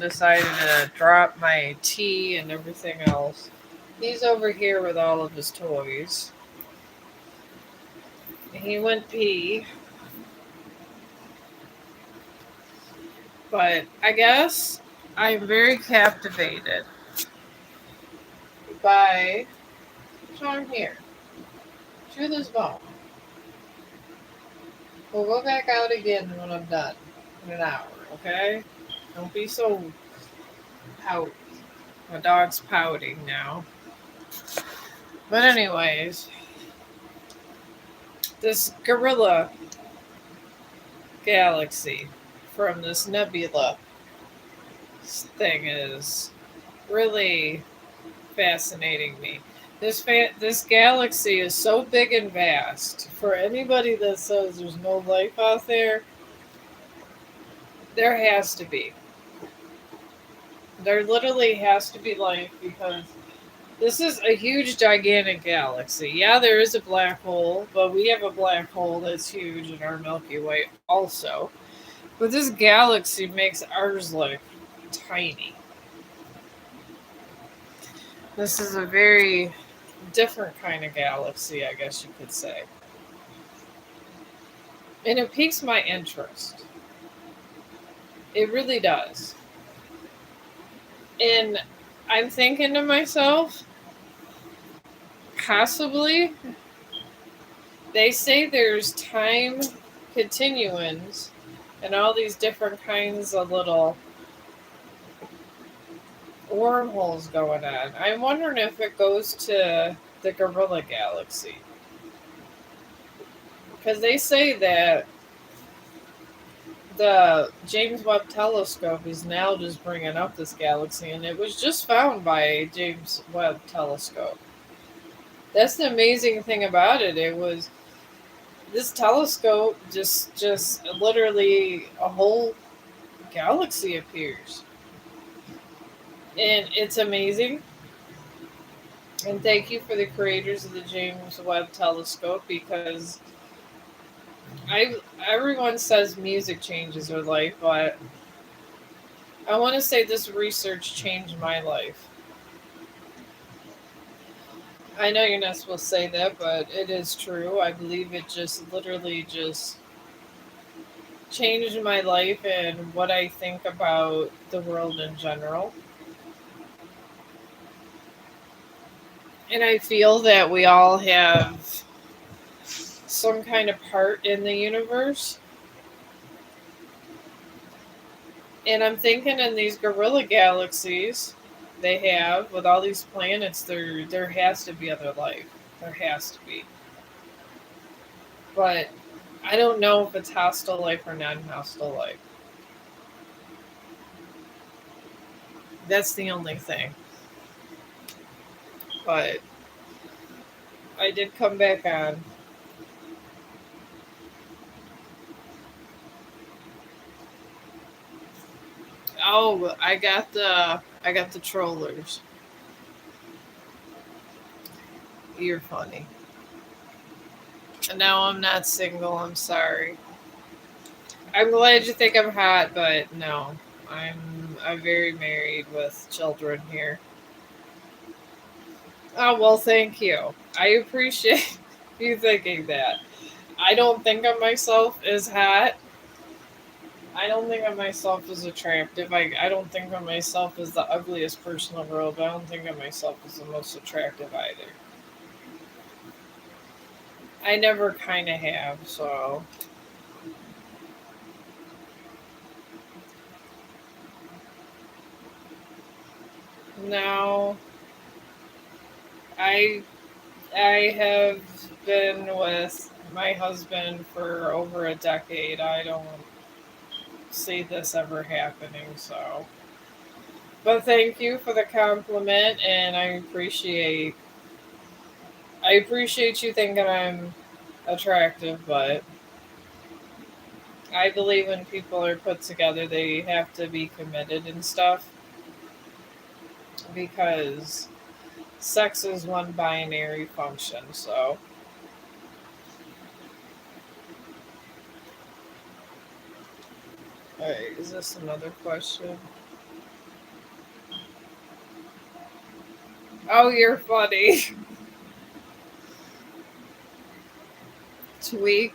decided to drop my tea and everything else. He's over here with all of his toys. He went pee, but I guess I'm very captivated by Chong here. Chew this bone. We'll go back out again when I'm done in an hour, okay? Don't be so pout. My dog's pouting now. But anyways, this gorilla galaxy from this nebula thing is really fascinating me. This galaxy is so big and vast. For anybody that says there's no life out there, there has to be. There literally has to be life because this is a huge, gigantic galaxy. Yeah, there is a black hole, but we have a black hole that's huge in our Milky Way also. But this galaxy makes ours look tiny. This is a very different kind of galaxy, I guess you could say. And it piques my interest. It really does. And I'm thinking to myself, possibly, they say there's time continuums and all these different kinds of little wormholes going on. I'm wondering if it goes to the Gorilla Galaxy. Because they say that the James Webb Telescope is now just bringing up this galaxy, and it was just found by James Webb Telescope. That's the amazing thing about it. It was this telescope just literally a whole galaxy appears, and it's amazing. And thank you for the creators of the James Webb Telescope because I everyone says music changes their life, but I want to say this research changed my life. I know you're not supposed to say that, but it is true. I believe it just literally just changed my life and what I think about the world in general. And I feel that we all have some kind of part in the universe. And I'm thinking in these gorilla galaxies they have with all these planets, there has to be other life. There has to be. But I don't know if it's hostile life or non-hostile life. That's the only thing. But I did come back on. Oh, I got the trollers. You're funny. No, I'm not single. I'm sorry. I'm glad you think I'm hot, but no, I'm very married with children here. Oh well, thank you. I appreciate you thinking that. I don't think of myself as hot. I don't think of myself as attractive. I don't think of myself as the ugliest person in the world, but I don't think of myself as the most attractive either. I never kind of have, so. Now, I I have been with my husband for over a decade. I don't see this ever happening, so. But thank you for the compliment, and I appreciate you thinking I'm attractive, but I believe when people are put together, they have to be committed and stuff because sex is one binary function. So, all right, is this another question? Oh, you're funny. Tweak.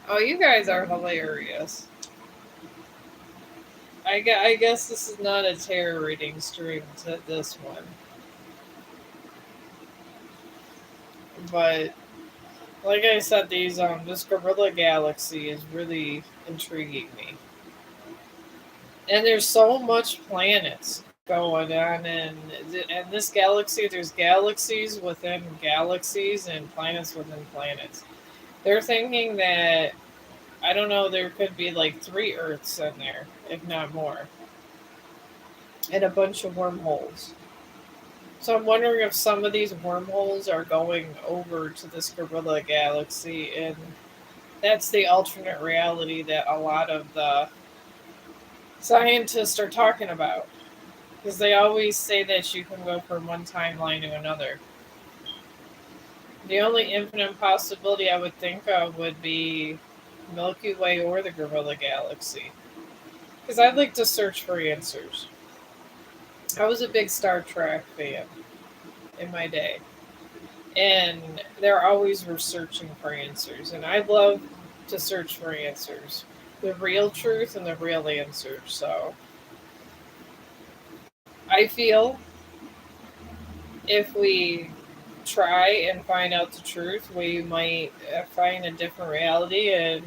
Oh, you guys are hilarious. I guess this is not a tarot reading stream to this one, but like I said, this Gorilla Galaxy is really intriguing me, and there's so much planets going on, and this galaxy. There's galaxies within galaxies and planets within planets. They're thinking that I don't know. There could be like 3 Earths in there, if not more, and a bunch of wormholes. So I'm wondering if some of these wormholes are going over to this Gorilla Galaxy, and that's the alternate reality that a lot of the scientists are talking about. Because they always say that you can go from one timeline to another. The only infinite possibility I would think of would be Milky Way or the Gorilla Galaxy. Because I'd like to search for answers. I was a big Star Trek fan in my day, and they're always were searching for answers, and I love to search for answers, the real truth and the real answers. So I feel if we try and find out the truth, we might find a different reality and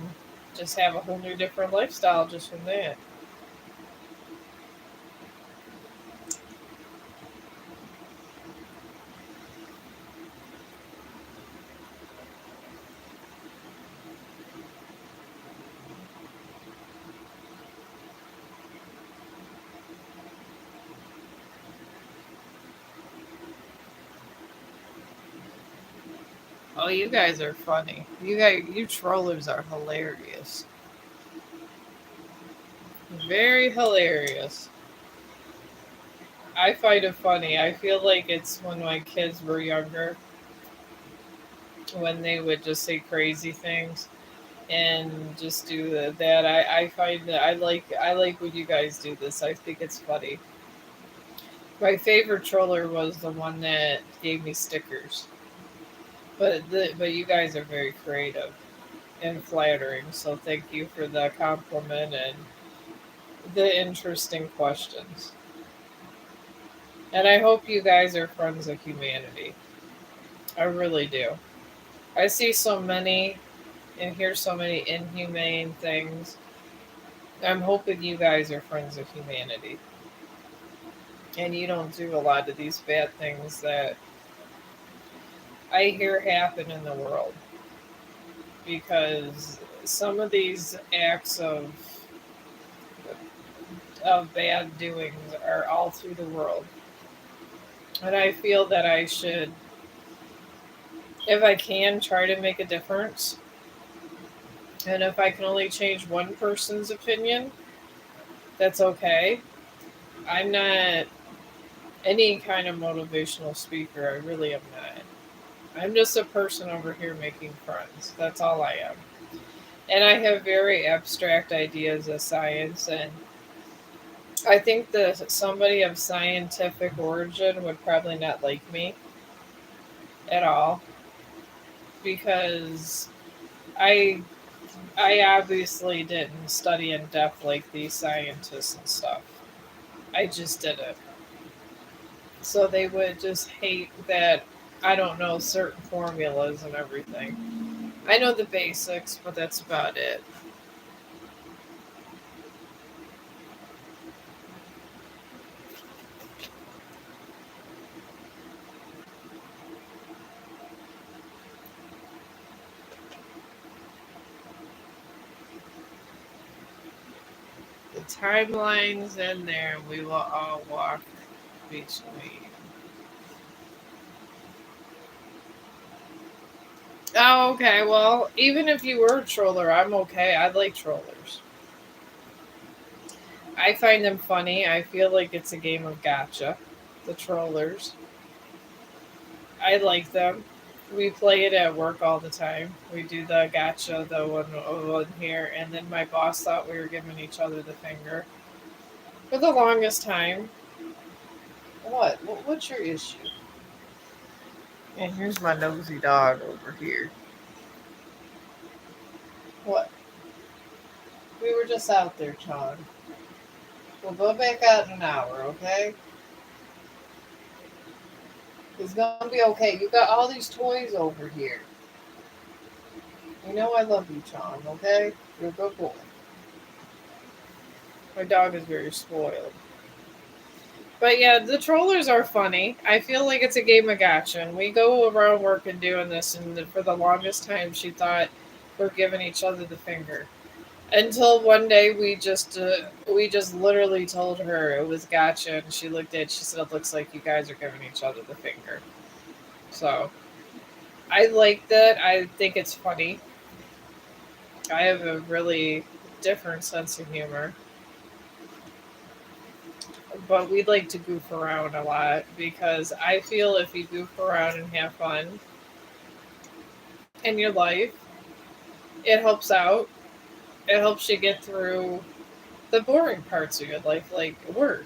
just have a whole new different lifestyle just from that. Oh, you guys are funny. You trollers are hilarious. Very hilarious. I find it funny. I feel like it's when my kids were younger, when they would just say crazy things and just do that. I find that I like when you guys do this. I think it's funny. My favorite troller was the one that gave me stickers. But you guys are very creative and flattering. So thank you for the compliment and the interesting questions. And I hope you guys are friends of humanity. I really do. I see so many and hear so many inhumane things. I'm hoping you guys are friends of humanity. And you don't do a lot of these bad things that I hear happen in the world. Because some of these acts of bad doings are all through the world. And I feel that I should, if I can, try to make a difference. And if I can only change one person's opinion, that's okay. I'm not any kind of motivational speaker. I really am not. I'm just a person over here making friends. That's all I am. And I have very abstract ideas of science, and I think that somebody of scientific origin would probably not like me at all because I I obviously didn't study in depth like these scientists and stuff. I just didn't. So they would just hate that I don't know certain formulas and everything. I know the basics, but that's about it. The timeline's in there, and we will all walk between. Oh, okay. Well, even if you were a troller, I'm okay. I like trollers. I find them funny. I feel like it's a game of gotcha. The trollers. I like them. We play it at work all the time. We do the gotcha, the one here, and then my boss thought we were giving each other the finger. For the longest time. What? What's your issue? And here's my nosy dog over here. What? We were just out there, Chong. We'll go back out in an hour, okay? It's gonna be okay. You got all these toys over here. You know I love you, Chong, okay? You're a good boy. My dog is very spoiled. But yeah, the trollers are funny. I feel like it's a game of gotcha. And we go around working doing this, and for the longest time, she thought we're giving each other the finger. Until one day, we just literally told her it was gotcha, and she looked at. She said, "It looks like you guys are giving each other the finger." So I like that. I think it's funny. I have a really different sense of humor, but we like to goof around a lot because I feel if you goof around and have fun in your life, it helps out. It helps you get through the boring parts of your life, like work.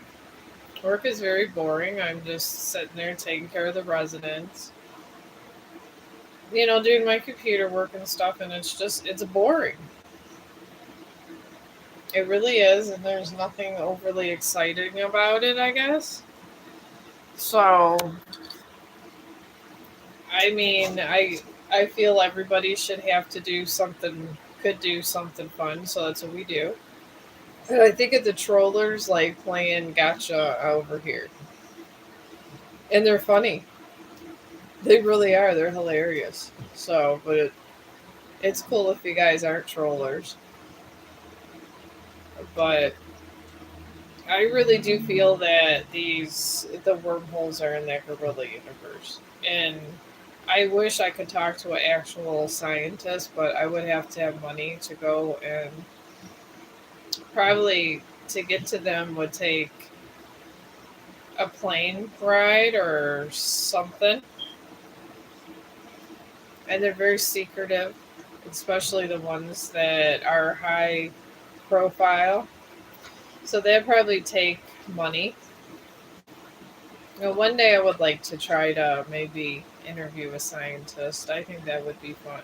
Work is very boring. I'm just sitting there taking care of the residents, doing my computer work and stuff, and it's boring. It really is, and there's nothing overly exciting about it, I guess. So, I mean, I feel everybody should have to do something, could do something fun, so that's what we do. And I think of the trollers like playing gotcha over here, and they're funny. They really are. They're hilarious. So, but it's cool if you guys aren't trollers. But I really do feel that the wormholes are in that gorilla universe, and I wish I could talk to an actual scientist, but I would have to have money to go, and probably to get to them would take a plane ride or something. And they're very secretive, especially the ones that are high profile. So they'd probably take money. One day I would like to try to maybe interview a scientist. I think that would be fun.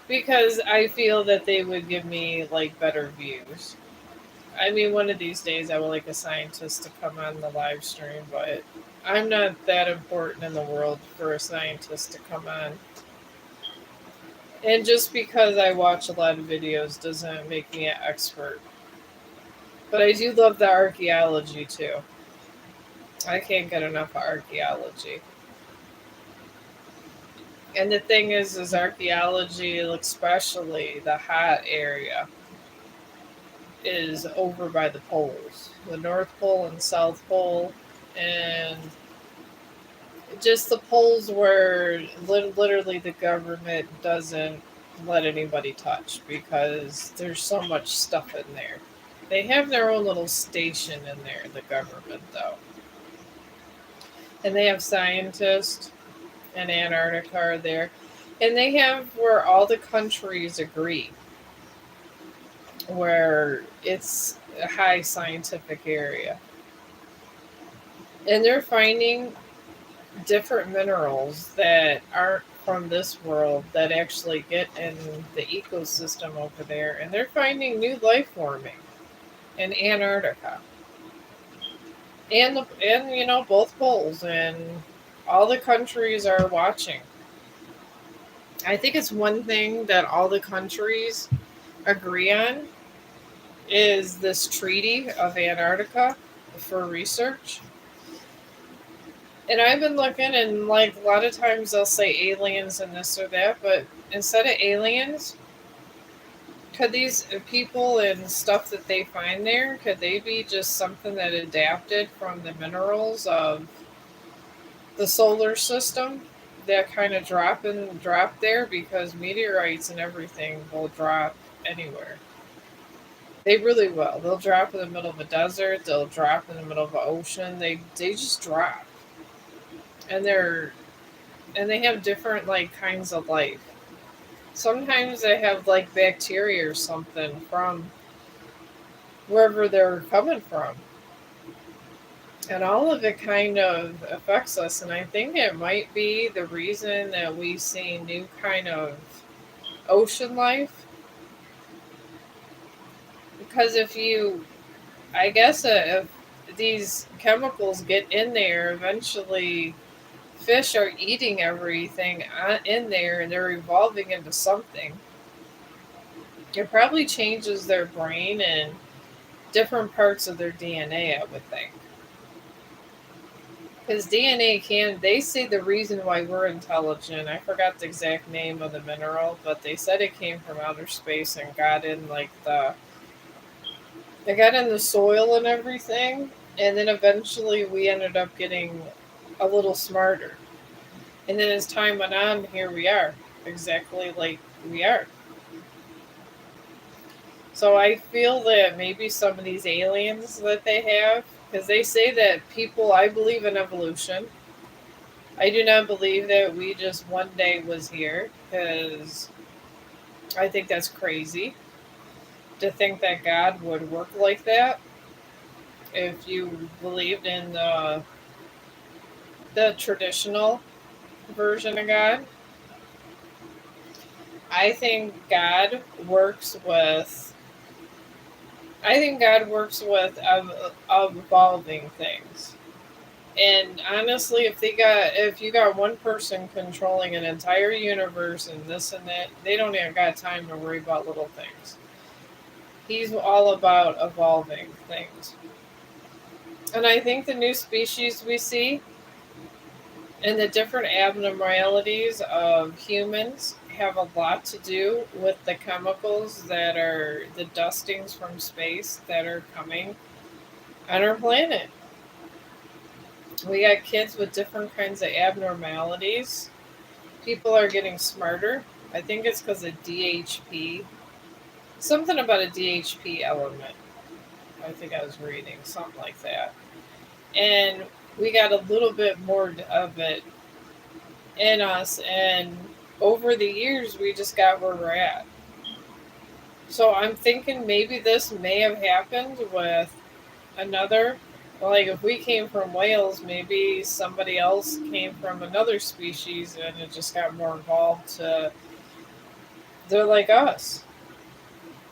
Because I feel that they would give me like better views. I mean, one of these days I would like a scientist to come on the live stream, but I'm not that important in the world for a scientist to come on. And just because I watch a lot of videos doesn't make me an expert. But I do love the archaeology too. I can't get enough of archaeology. And the thing is archaeology, especially the hot area, is over by the poles, the North Pole and South Pole, and just the poles where literally the government doesn't let anybody touch because there's so much stuff in there. They have their own little station in there, the government, though. And they have scientists, and Antarctica are there. And they have where all the countries agree, where it's a high scientific area. And they're finding different minerals that aren't from this world that actually get in the ecosystem over there. And they're finding new life forming in Antarctica. And both poles, and all the countries are watching. I think it's one thing that all the countries agree on is this treaty of Antarctica for research. And I've been looking, and like a lot of times they'll say aliens and this or that, but instead of aliens, could these people and stuff that they find there, could they be just something that adapted from the minerals of the solar system that kind of drop there, because meteorites and everything will drop anywhere. They really will. They'll drop in the middle of a desert. They'll drop in the middle of an ocean. They just drop, and they have different like kinds of life. Sometimes they have like bacteria or something from wherever they're coming from. And all of it kind of affects us. And I think it might be the reason that we see new kind of ocean life. Because I guess if these chemicals get in there, eventually fish are eating everything in there and they're evolving into something. It probably changes their brain and different parts of their DNA, I would think. Because DNA they say the reason why we're intelligent, I forgot the exact name of the mineral, but they said it came from outer space and it got in the soil and everything. And then eventually we ended up getting a little smarter. And then as time went on, here we are, exactly like we are. So I feel that maybe some of these aliens that they have, because they say that people, I believe in evolution. I do not believe that we just one day was here, because I think that's crazy to think that God would work like that. If you believed in the traditional version of God, I think God works with I think God works with evolving things. And honestly, if you got one person controlling an entire universe and this and that, they don't even got time to worry about little things. He's all about evolving things. And I think the new species we see and the different abnormalities of humans have a lot to do with the chemicals that are the dustings from space that are coming on our planet. We got kids with different kinds of abnormalities. People are getting smarter. I think it's because of DHP. Something about a DHP element. I think I was reading something like that. And we got a little bit more of it in us. And over the years, we just got where we're at. So I'm thinking maybe this may have happened with another. Like if we came from Wales, maybe somebody else came from another species and it just got more evolved to. They're like us.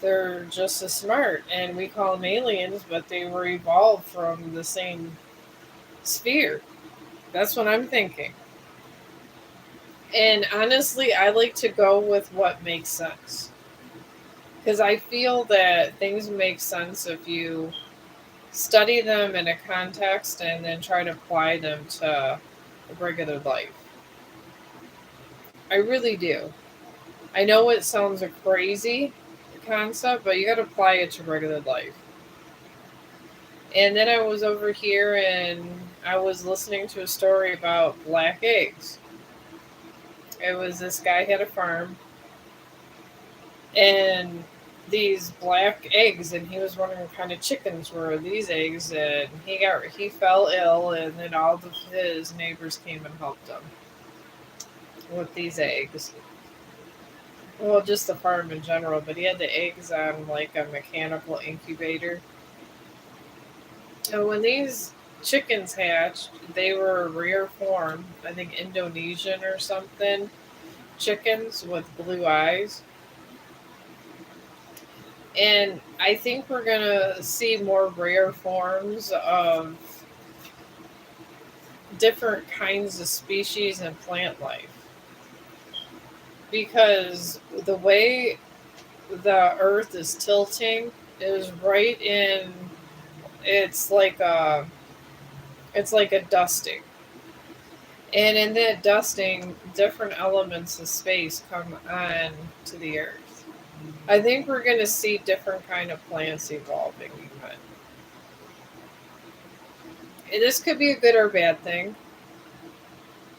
They're just as smart, and we call them aliens, but they were evolved from the same sphere. That's what I'm thinking. And honestly, I like to go with what makes sense. Because I feel that things make sense if you study them in a context and then try to apply them to regular life. I really do. I know it sounds a crazy concept, but you got to apply it to regular life. And then I was over here and I was listening to a story about black eggs. It was this guy had a farm and these black eggs, and he was wondering what kind of chickens were these eggs, and he fell ill, and then all of his neighbors came and helped him with these eggs. Well, just the farm in general, but he had the eggs on like a mechanical incubator. And when these chickens hatched, they were a rare form, I think Indonesian or something, chickens with blue eyes. And I think we're going to see more rare forms of different kinds of species and plant life. Because the way the earth is tilting is right in it's like a it's like a dusting. And in that dusting, different elements of space come on to the earth. I think we're going to see different kind of plants evolving even. And this could be a good or bad thing.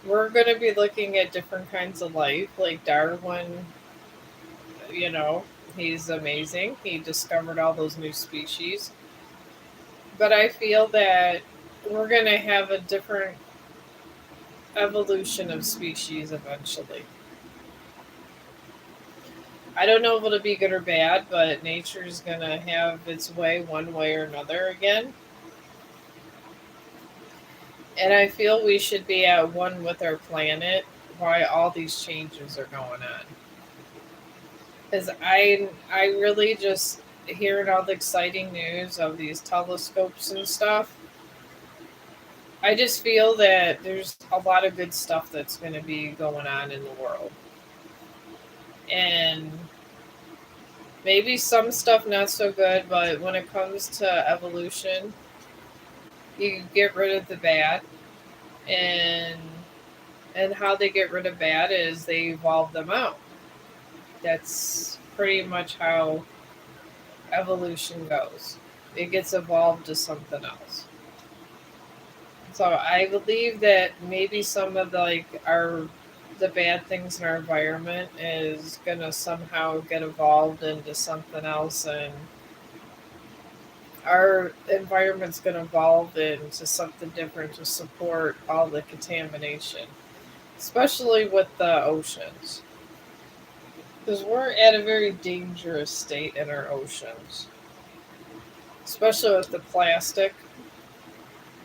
We're going to be looking at different kinds of life, like Darwin, you know, he's amazing. He discovered all those new species. But I feel that we're going to have a different evolution of species eventually. I don't know if it'll be good or bad, but nature's gonna have its way one way or another again. And I feel we should be at one with our planet while all these changes are going on. Because I really just hearing all the exciting news of these telescopes and stuff. I just feel that there's a lot of good stuff that's going to be going on in the world, and maybe some stuff not so good. But when it comes to evolution, you get rid of the bad, and how they get rid of bad is they evolve them out. That's pretty much how evolution goes. It gets evolved to something else. So I believe that maybe some of the bad things in our environment is gonna somehow get evolved into something else, and our environment's gonna evolve into something different to support all the contamination, especially with the oceans, because we're at a very dangerous state in our oceans, especially with the plastic.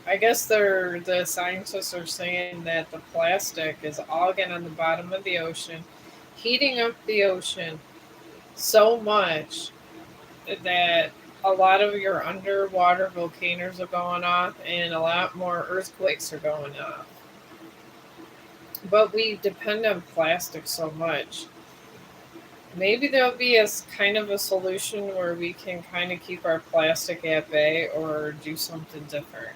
I guess the scientists are saying that the plastic is all getting on the bottom of the ocean, heating up the ocean so much that a lot of your underwater volcanoes are going off and a lot more earthquakes are going off. But we depend on plastic so much. Maybe there'll be kind of a solution where we can kind of keep our plastic at bay or do something different.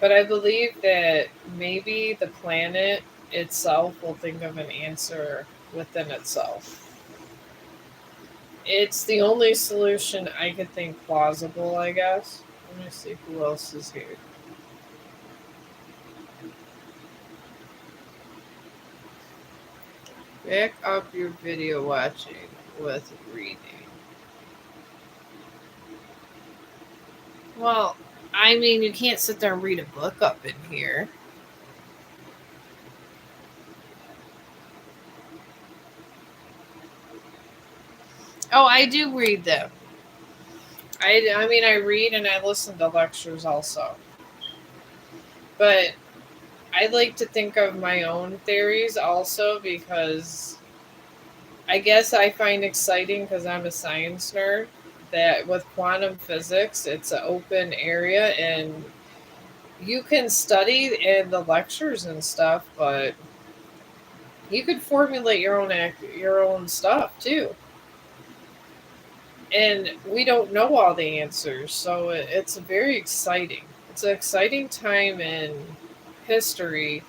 But I believe that maybe the planet itself will think of an answer within itself. It's the only solution I could think plausible, I guess. Let me see who else is here. Back up your video watching with reading. Well, I mean, you can't sit there and read a book up in here. Oh, I do read them. I mean, I read and I listen to lectures also. But I like to think of my own theories also because I guess I find exciting because I'm a science nerd that with quantum physics, it's an open area and you can study in the lectures and stuff, but you could formulate your own stuff too. And we don't know all the answers, so it's very exciting. It's an exciting time in history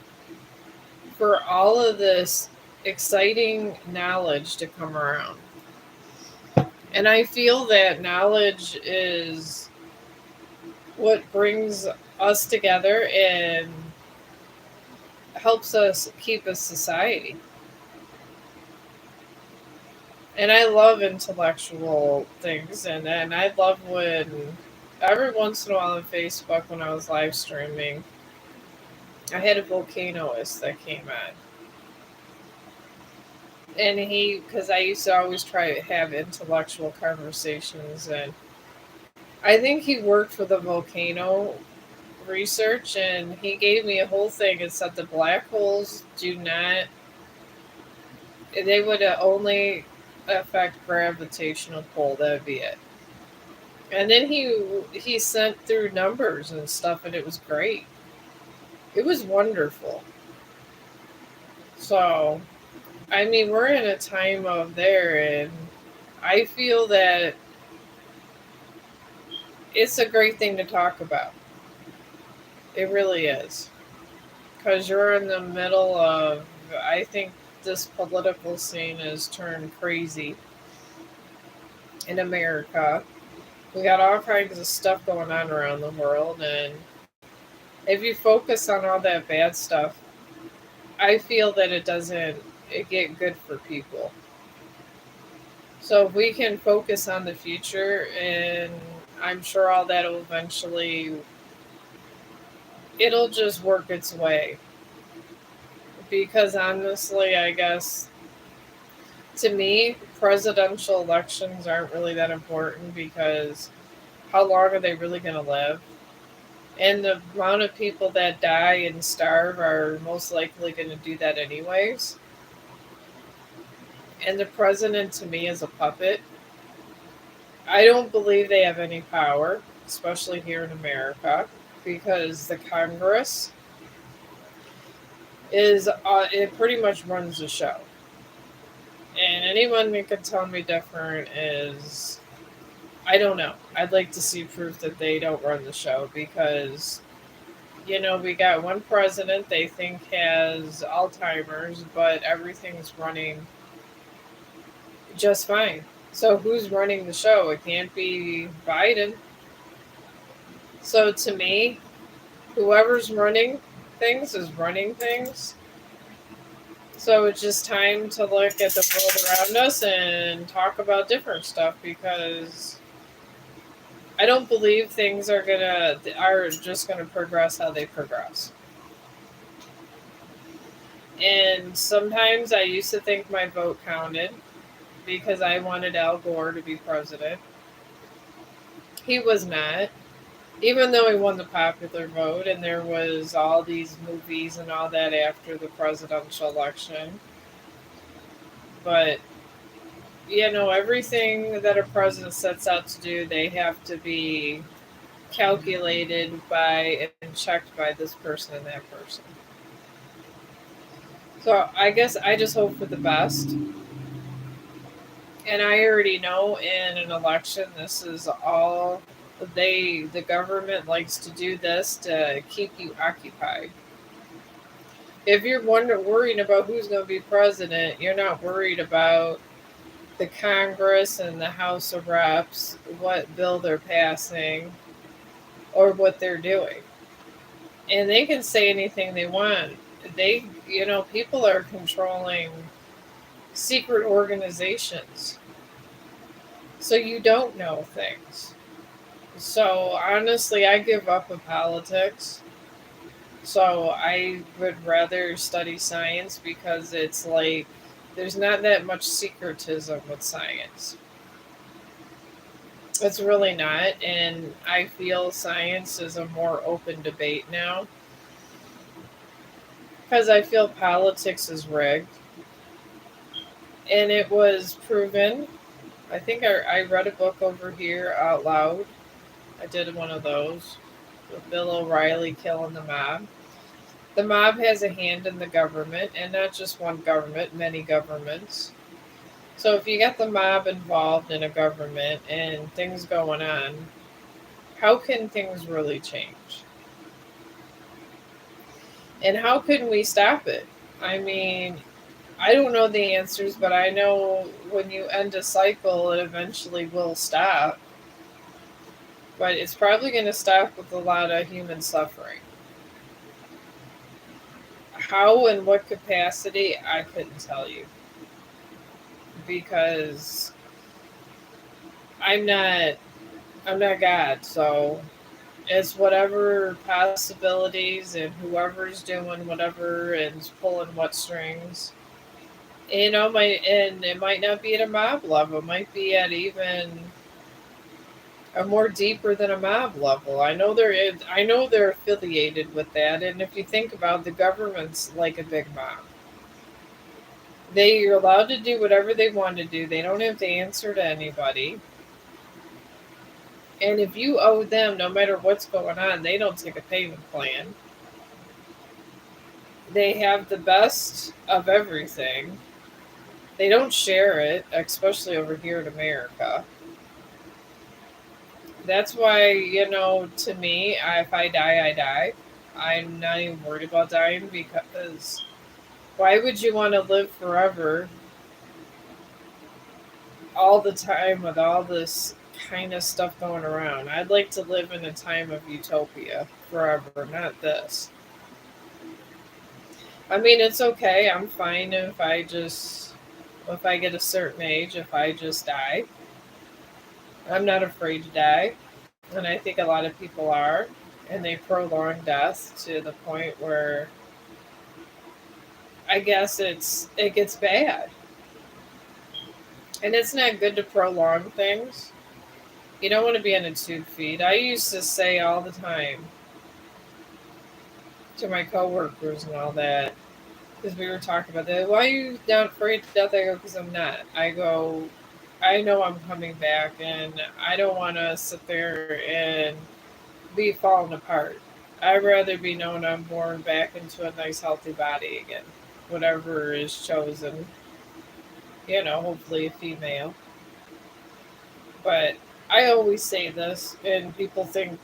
for all of this exciting knowledge to come around. And I feel that knowledge is what brings us together and helps us keep a society. And I love intellectual things, and I love when every once in a while on Facebook when I was live streaming, I had a volcanoist that came on. And because I used to always try to have intellectual conversations, and I think he worked for the volcano research, and he gave me a whole thing. It said the black holes do not, they would only affect gravitational pull. That would be it. And then he sent through numbers and stuff, and it was great. It was wonderful. So, I mean, we're in a time of there, and I feel that it's a great thing to talk about. It really is. Because you're in the middle of, I think this political scene has turned crazy in America. We got all kinds of stuff going on around the world, and if you focus on all that bad stuff, I feel that it get good for people. So if we can focus on the future, and I'm sure all that will eventually, it'll just work its way. Because honestly, I guess to me, presidential elections aren't really that important because how long are they really going to live? And the amount of people that die and starve are most likely going to do that anyways. And the president to me is a puppet. I don't believe they have any power, especially here in America, because the Congress is it pretty much runs the show. And anyone that can tell me different is I don't know. I'd like to see proof that they don't run the show because we got one president they think has Alzheimer's, but everything's running just fine. So who's running the show? It can't be Biden. So to me, whoever's running things is running things. So it's just time to look at the world around us and talk about different stuff because I don't believe things are just gonna progress how they progress. And sometimes I used to think my vote counted because I wanted Al Gore to be president. He was not, even though he won the popular vote, and there was all these movies and all that after the presidential election. But everything that a president sets out to do, they have to be calculated by and checked by this person and that person. So I guess I just hope for the best. And I already know in an election, this is all the government likes to do this to keep you occupied. If you're worrying about who's going to be president, you're not worried about the Congress and the House of Reps, what bill they're passing, or what they're doing. And they can say anything they want. People are controlling secret organizations. So you don't know things. So honestly, I give up on politics. So I would rather study science because it's like there's not that much secretism with science. It's really not. And I feel science is a more open debate now because I feel politics is rigged. And it was proven. I think I read a book over here out loud. I did one of those with Bill O'Reilly killing the mob. The mob has a hand in the government, and not just one government, many governments. So if you get the mob involved in a government and things going on, how can things really change? And how can we stop it? I mean, I don't know the answers, but I know when you end a cycle, it eventually will stop. But it's probably going to stop with a lot of human suffering. How and what capacity, I couldn't tell you. Because I'm not I'm not God, so it's whatever possibilities and whoever's doing whatever and is pulling what strings. And it might not be at a mob level. It might be at even a more deeper than a mob level. I know they're affiliated with that, and if you think about it, the government's like a big mob. They are allowed to do whatever they want to do. They don't have to answer to anybody. And if you owe them, no matter what's going on, they don't take a payment plan. They have the best of everything. They don't share it, especially over here in America. That's why, to me, if I die, I die. I'm not even worried about dying because why would you want to live forever all the time with all this kind of stuff going around? I'd like to live in a time of utopia forever, not this. I mean, it's okay. I'm fine if I get a certain age, if I just die. I'm not afraid to die. And I think a lot of people are. And they prolong death to the point where I guess it gets bad. And it's not good to prolong things. You don't want to be on a tube feed. I used to say all the time to my coworkers and all that, because we were talking about that. Why are you not afraid to death? I go, because I'm not. I go, I know I'm coming back, and I don't want to sit there and be falling apart. I'd rather be known I'm born back into a nice, healthy body again. Whatever is chosen, hopefully a female. But I always say this, and people think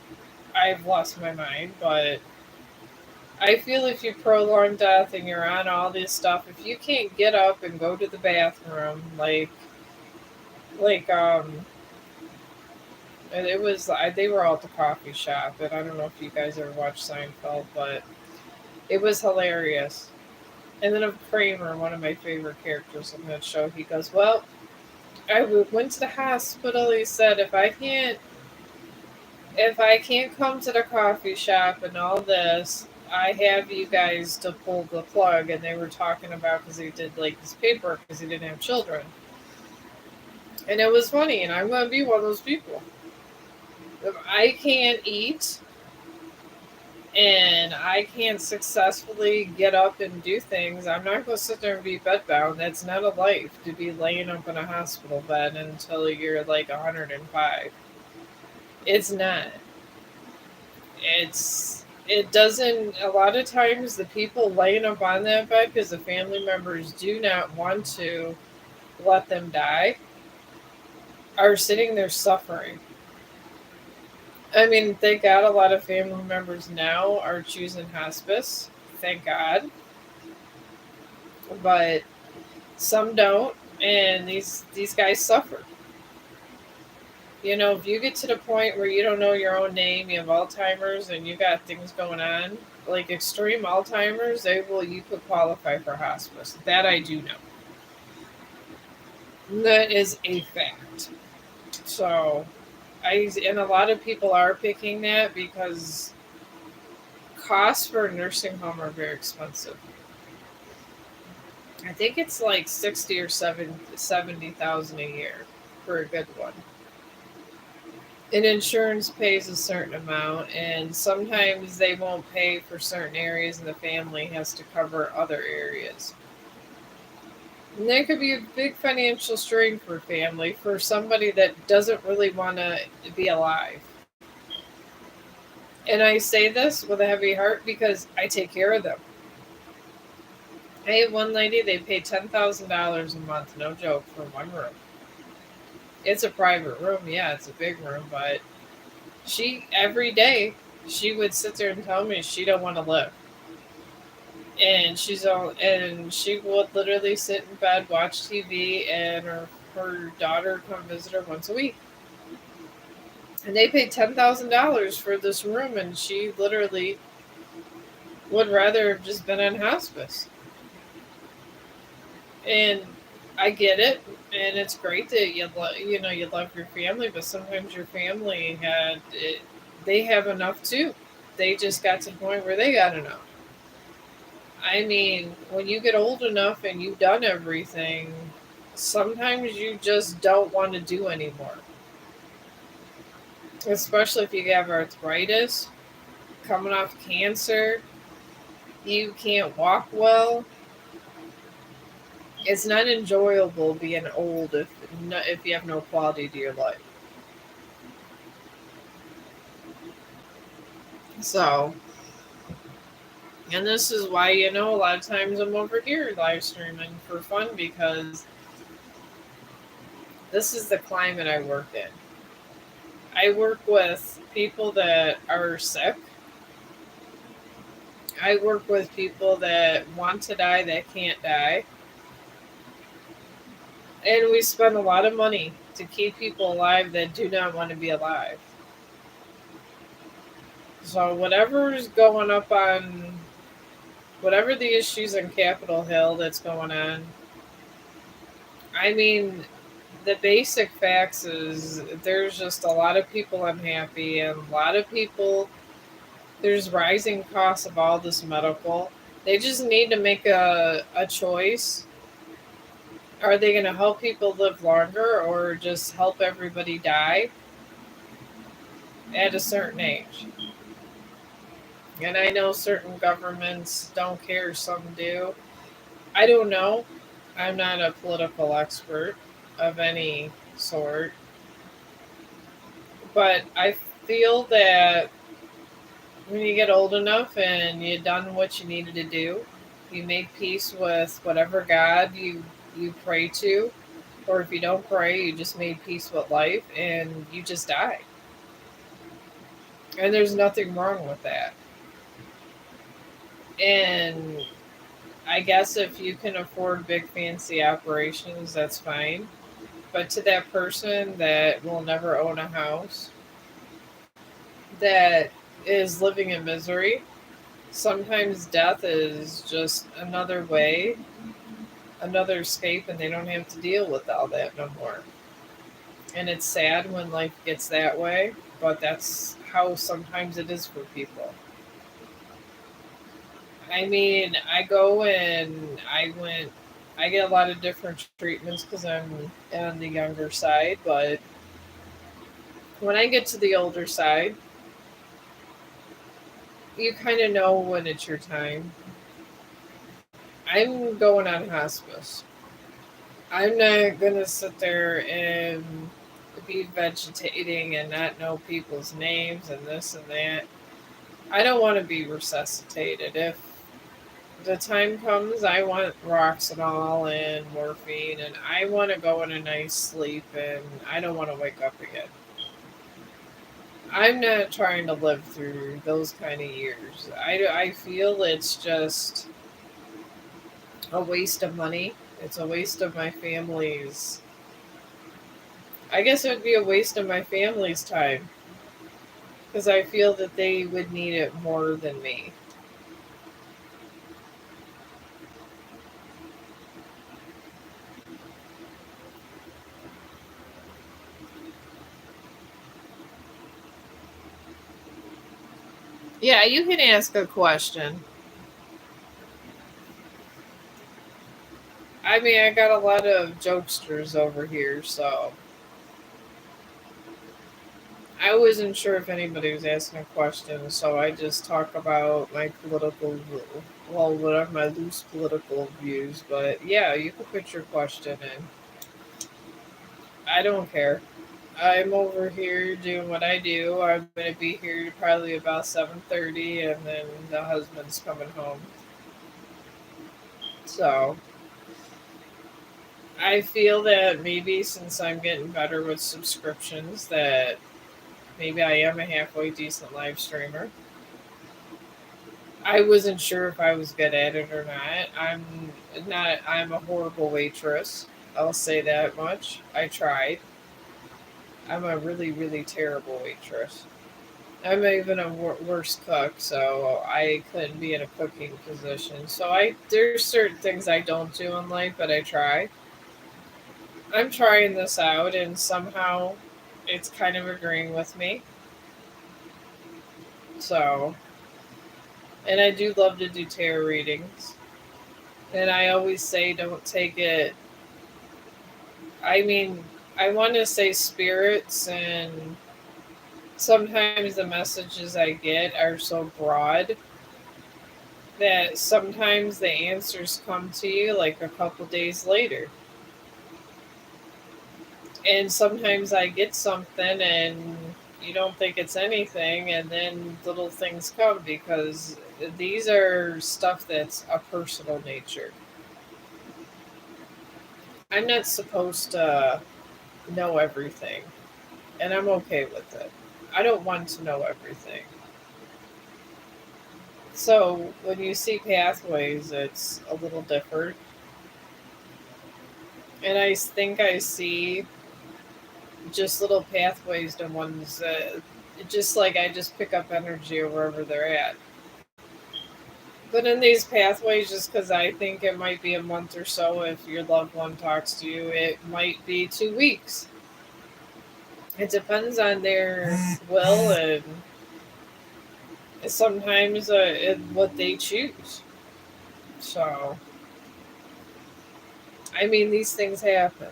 I've lost my mind, but I feel if you prolong death and you're on all this stuff, if you can't get up and go to the bathroom, like and it was they were all at the coffee shop, and I don't know if you guys ever watched Seinfeld, but it was hilarious. And then of Kramer, one of my favorite characters in that show, he goes, "Well, went to the hospital." He said, "If I can't come to the coffee shop and all this, I have you guys to pull the plug." And they were talking about because he did like this paperwork because he didn't have children, and it was funny. And I'm gonna be one of those people. If I can't eat and I can't successfully get up and do things, I'm not going to sit there and be bedbound. That's not a life to be laying up in a hospital bed until you're like 105. It's not. It doesn't. A lot of times, the people laying up on that bed because the family members do not want to let them die are sitting there suffering. I mean, thank God a lot of family members now are choosing hospice. Thank God. But some don't, and these guys suffer. If you get to the point where you don't know your own name, you have Alzheimer's, and you got things going on, like extreme Alzheimer's, you could qualify for hospice. That I do know. That is a fact. So, and a lot of people are picking that because costs for a nursing home are very expensive. I think it's like 60 or 70,000 a year for a good one. And insurance pays a certain amount, and sometimes they won't pay for certain areas, and the family has to cover other areas. And that could be a big financial strain for a family for somebody that doesn't really want to be alive. And I say this with a heavy heart because I take care of them. I have one lady, they pay $10,000 a month, no joke, for one room. It's a private room, yeah, it's a big room, but every day she would sit there and tell me she don't want to live, and she would literally sit in bed, watch TV, and her daughter come visit her once a week. And they paid $10,000 for this room, and she literally would rather have just been on hospice. And I get it, and it's great that you love your family, but sometimes your family they have enough too. They just got to the point where they got enough. I mean, when you get old enough and you've done everything, sometimes you just don't want to do anymore. Especially if you have arthritis, coming off cancer, you can't walk well. It's not enjoyable being old if you have no quality to your life. So, and this is why a lot of times I'm over here live streaming for fun because this is the climate I work in. I work with people that are sick. I work with people that want to die that can't die. And we spend a lot of money to keep people alive that do not want to be alive. So whatever the issues in Capitol Hill that's going on, I mean, the basic facts is there's just a lot of people unhappy, and a lot of people, there's rising costs of all this medical. They just need to make a choice Are they going to help people live longer or just help everybody die at a certain age? And I know certain governments don't care, some do. I don't know. I'm not a political expert of any sort, but I feel that when you get old enough and you've done what you needed to do, you made peace with whatever God you pray to, or if you don't pray, you just made peace with life and you just die. And there's nothing wrong with that. And I guess if you can afford big fancy operations, that's fine. But to that person that will never own a house, that is living in misery, sometimes death is just another way, another escape, and they don't have to deal with all that no more. And it's sad when life gets that way, but that's how sometimes it is for people. I mean, I go and I get a lot of different treatments because I'm on the younger side, but when I get to the older side, you kind of know when it's your time. I'm going on hospice. I'm not gonna sit there and be vegetating and not know people's names and this and that. I don't want to be resuscitated. If the time comes, I want Roxanol and morphine, and I want to go in a nice sleep, and I don't want to wake up again. I'm not trying to live through those kind of years. I feel it's just a waste of money. It's a waste of my family's. I guess it would be a waste of my family's time because I feel that they would need it more than me. Yeah, you can ask a question. I mean, I got a lot of jokesters over here, so I wasn't sure if anybody was asking a question, so I just talk about my political, well, whatever my loose political views. But yeah, you can put your question in. I don't care. I'm over here doing what I do. I'm gonna be here probably about 7:30, and then the husband's coming home. So I feel that maybe since I'm getting better with subscriptions, that maybe I am a halfway decent live streamer. I wasn't sure if I was good at it or not. I'm not. I'm a horrible waitress. I'll say that much. I tried. I'm a really, really terrible waitress. I'm even a worse cook, so I couldn't be in a cooking position. So there's certain things I don't do in life, but I try. I'm trying this out, and somehow it's kind of agreeing with me. So, and I do love to do tarot readings. And I always say, don't take it. I mean, I want to say spirits, and sometimes the messages I get are so broad that sometimes the answers come to you like a couple days later. And sometimes I get something and you don't think it's anything, and then little things come because these are stuff that's a personal nature. I'm not supposed to know everything, and I'm okay with it. I don't want to know everything. So when you see pathways, it's a little different. And I think I see just little pathways to ones that just like I just pick up energy wherever they're at. But in these pathways, just because I think it might be a month or so, if your loved one talks to you, it might be 2 weeks. It depends on their will and sometimes what they choose. So I mean, these things happen.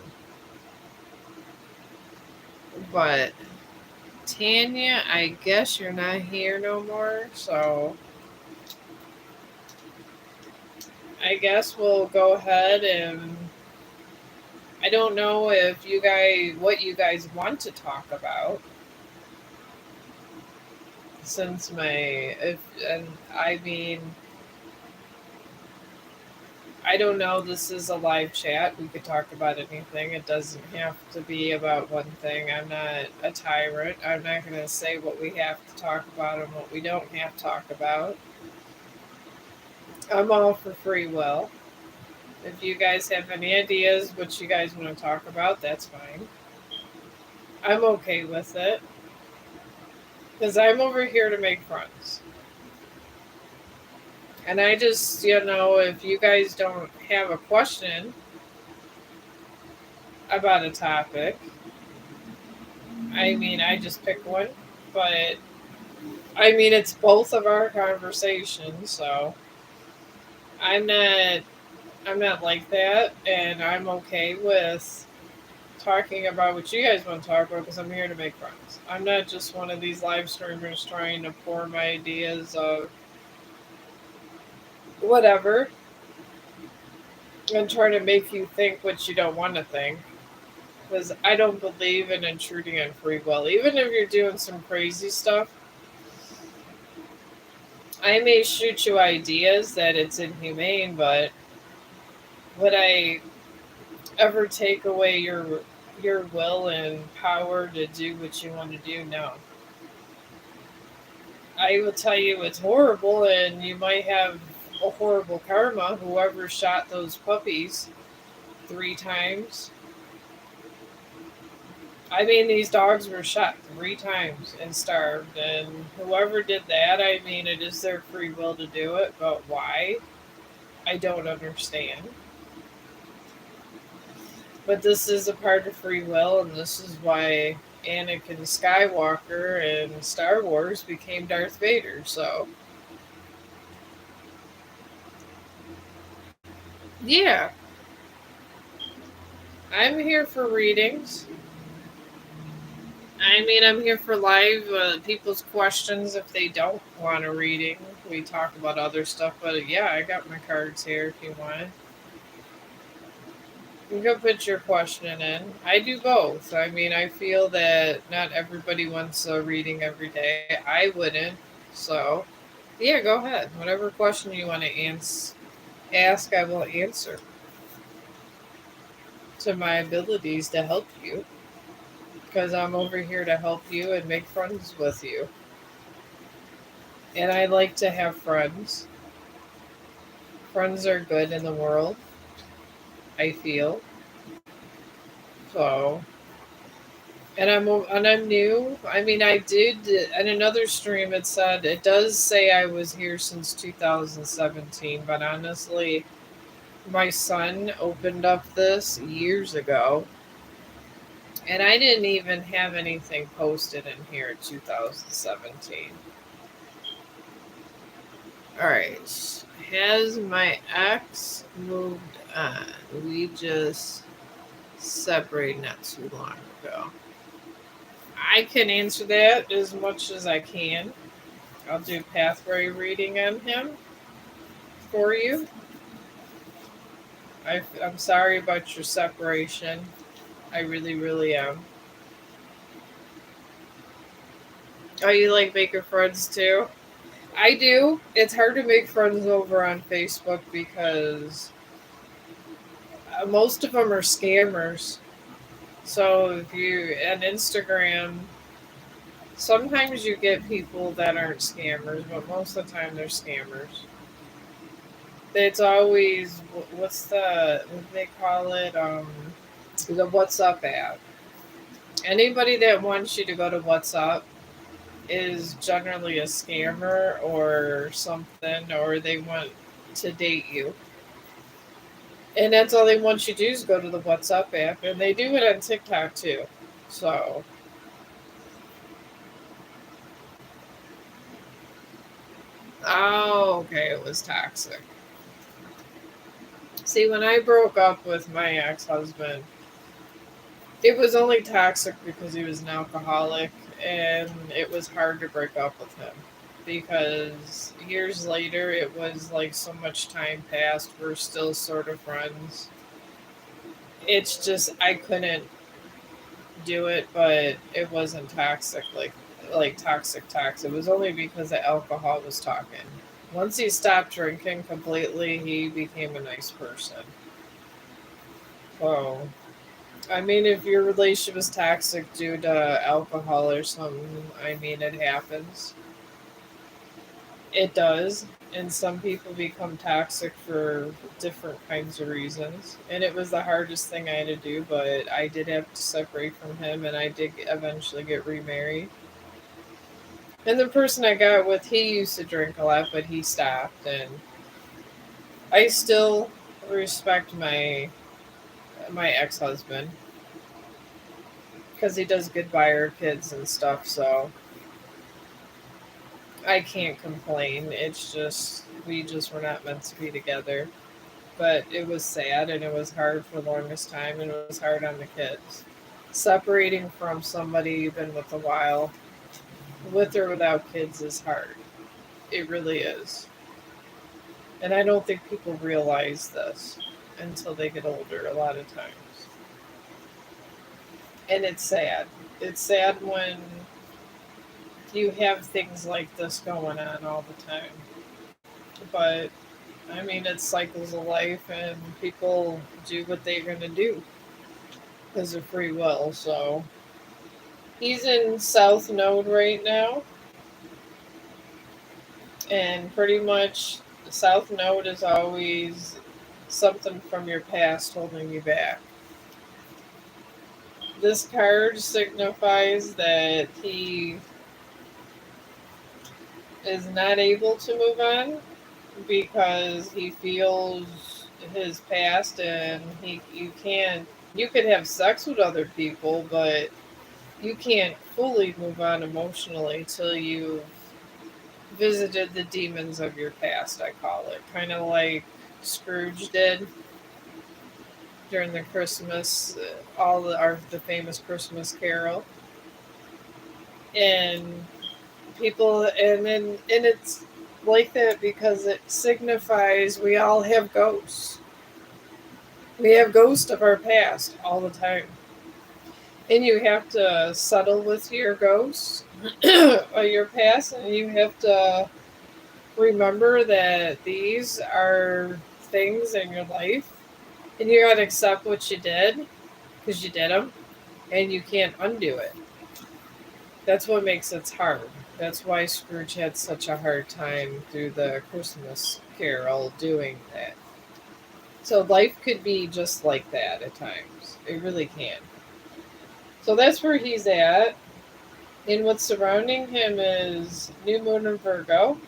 But Tanya, I guess you're not here no more, so I guess we'll go ahead and I don't know if you guys what you guys want to talk about since my if and I mean I don't know, this is a live chat. We could talk about anything. It doesn't have to be about one thing. I'm not a tyrant. I'm not going to say what we have to talk about and what we don't have to talk about. I'm all for free will. If you guys have any ideas what you guys want to talk about, that's fine. I'm okay with it because I'm over here to make friends. And I just, if you guys don't have a question about a topic, I mean, I just pick one. But I mean, it's both of our conversations, so I'm not I'm not like that, and I'm okay with talking about what you guys want to talk about because I'm here to make friends. I'm not just one of these live streamers trying to pour my ideas of whatever and trying to make you think what you don't want to think. Because I don't believe in intruding on free will. Even if you're doing some crazy stuff, I may shoot you ideas that it's inhumane, but would I ever take away your will and power to do what you want to do? No. I will tell you it's horrible and you might have a horrible karma. Whoever shot those puppies 3 times. I mean, these dogs were shot 3 times and starved, and whoever did that, I mean, it is their free will to do it, but why? I don't understand. But this is a part of free will, and this is why Anakin Skywalker in Star Wars became Darth Vader. So, yeah, I'm here for readings. I mean, I'm here for live people's questions if they don't want a reading. We talk about other stuff, but yeah, I got my cards here if you want. You can put your question in. I do both. I mean, I feel that not everybody wants a reading every day. I wouldn't. So, yeah, go ahead. Whatever question you want to ask, I will answer to my abilities to help you because I'm over here to help you and make friends with you. And I like to have friends. Friends are good in the world, I feel. So, and I'm new. I mean, I did in another stream. It said it does say I was here since 2017, but honestly, my son opened up this years ago, and I didn't even have anything posted in here in 2017. All right, has my ex moved on? We just separated not too long ago. I can answer that as much as I can. I'll do pathway reading on him for you. I'm sorry about your separation. I really, really am. Oh, you like making friends too? I do. It's hard to make friends over on Facebook because most of them are scammers. So if you and Instagram, sometimes you get people that aren't scammers, but most of the time they're scammers. It's always what's what do they call it? The WhatsApp app. Anybody that wants you to go to WhatsApp is generally a scammer or something, or they want to date you. And that's all they want you to do is go to the WhatsApp app, and they do it on TikTok too. So, oh, okay, it was toxic. See, when I broke up with my ex husband, it was only toxic because he was an alcoholic, and it was hard to break up with him. Because years later, it was like so much time passed, we're still sort of friends. It's just, I couldn't do it, but it wasn't toxic, like toxic toxic. It was only because the alcohol was talking. Once he stopped drinking completely, he became a nice person. So, I mean, if your relationship is toxic due to alcohol or something, I mean, it happens. It does. And some people become toxic for different kinds of reasons. And it was the hardest thing I had to do, but I did have to separate from him, and I did eventually get remarried. And the person I got with, he used to drink a lot, but he stopped. And I still respect my ex husband because he does good by our kids and stuff. So I can't complain. It's just we just were not meant to be together. But it was sad and it was hard for the longest time and it was hard on the kids. Separating from somebody you've been with a while, with or without kids, is hard. It really is. And I don't think people realize this until they get older a lot of times. And it's sad. It's sad when you have things like this going on all the time. But I mean, it's cycles of life, and people do what they're going to do because of free will. So he's in South Node right now, and pretty much South Node is always something from your past holding you back. This card signifies that he is not able to move on because he feels his past, and he you can't, you could have sex with other people, but you can't fully move on emotionally till you visited the demons of your past, I call it. Kind of like Scrooge did during the Christmas, the famous Christmas Carol. And people, and it's like that because it signifies we all have ghosts. We have ghosts of our past all the time. And you have to settle with your ghosts of your past, and you have to remember that these are things in your life, and you gotta accept what you did because you did them, and you can't undo it. That's what makes it hard. That's why Scrooge had such a hard time through the Christmas Carol doing that. So life could be just like that at times. It really can. So that's where he's at. And what's surrounding him is new moon in Virgo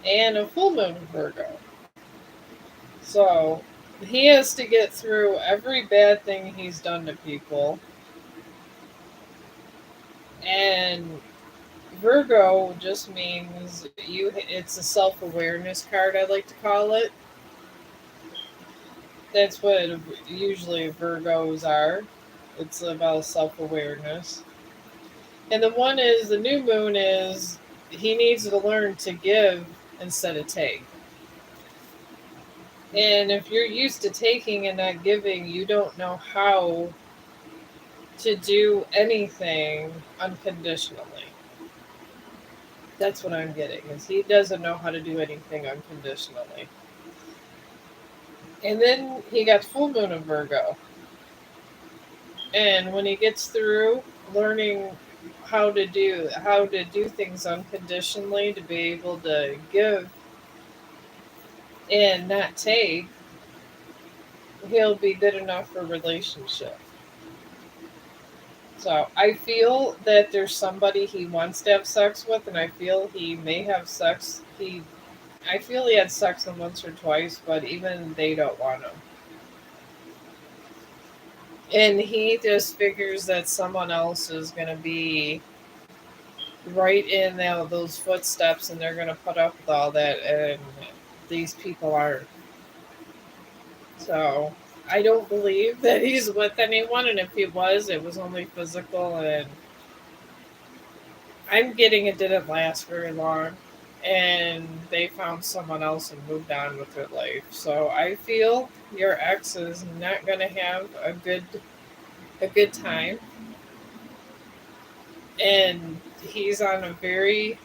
and a full moon in Virgo. So he has to get through every bad thing he's done to people. And Virgo just means it's a self-awareness card, I like to call it. That's what usually Virgos are. It's about self-awareness. And the one is the new moon is he needs to learn to give instead of take. And if you're used to taking and not giving, you don't know how to do anything unconditionally. That's what I'm getting, is he doesn't know how to do anything unconditionally. And then he got full moon of Virgo. And when he gets through learning how to do things unconditionally, to be able to give and not take, he'll be good enough for a relationship. So I feel that there's somebody he wants to have sex with, and I feel he may have sex. I feel he had sex with once or twice, but even they don't want him. And he just figures that someone else is going to be right in those footsteps, and they're going to put up with all that. And these people aren't. So I don't believe that he's with anyone, and if he was, it was only physical. And I'm getting it didn't last very long, and they found someone else and moved on with their life. So I feel your ex is not going to have a good time, and he's on a very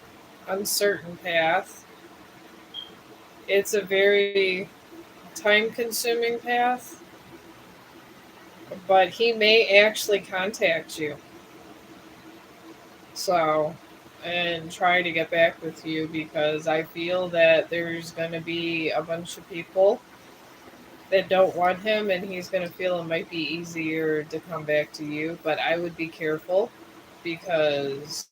uncertain path. It's a very time consuming path, but he may actually contact you. So, and try to get back with you because I feel that there's going to be a bunch of people that don't want him, and he's going to feel it might be easier to come back to you. But I would be careful because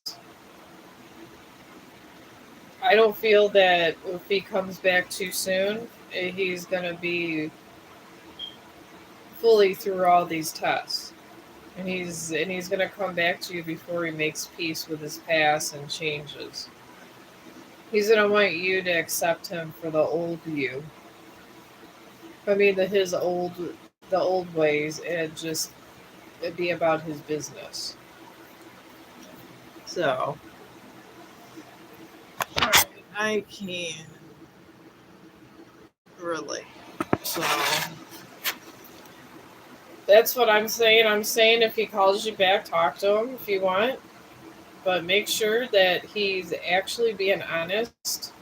I don't feel that if he comes back too soon, he's going to be fully through all these tests. And he's going to come back to you before he makes peace with his past and changes. He's going to want you to accept him for the old you. I mean, the old ways, and just be about his business. So I can't really. So that's what I'm saying. I'm saying if he calls you back, talk to him if you want, but make sure that he's actually being honest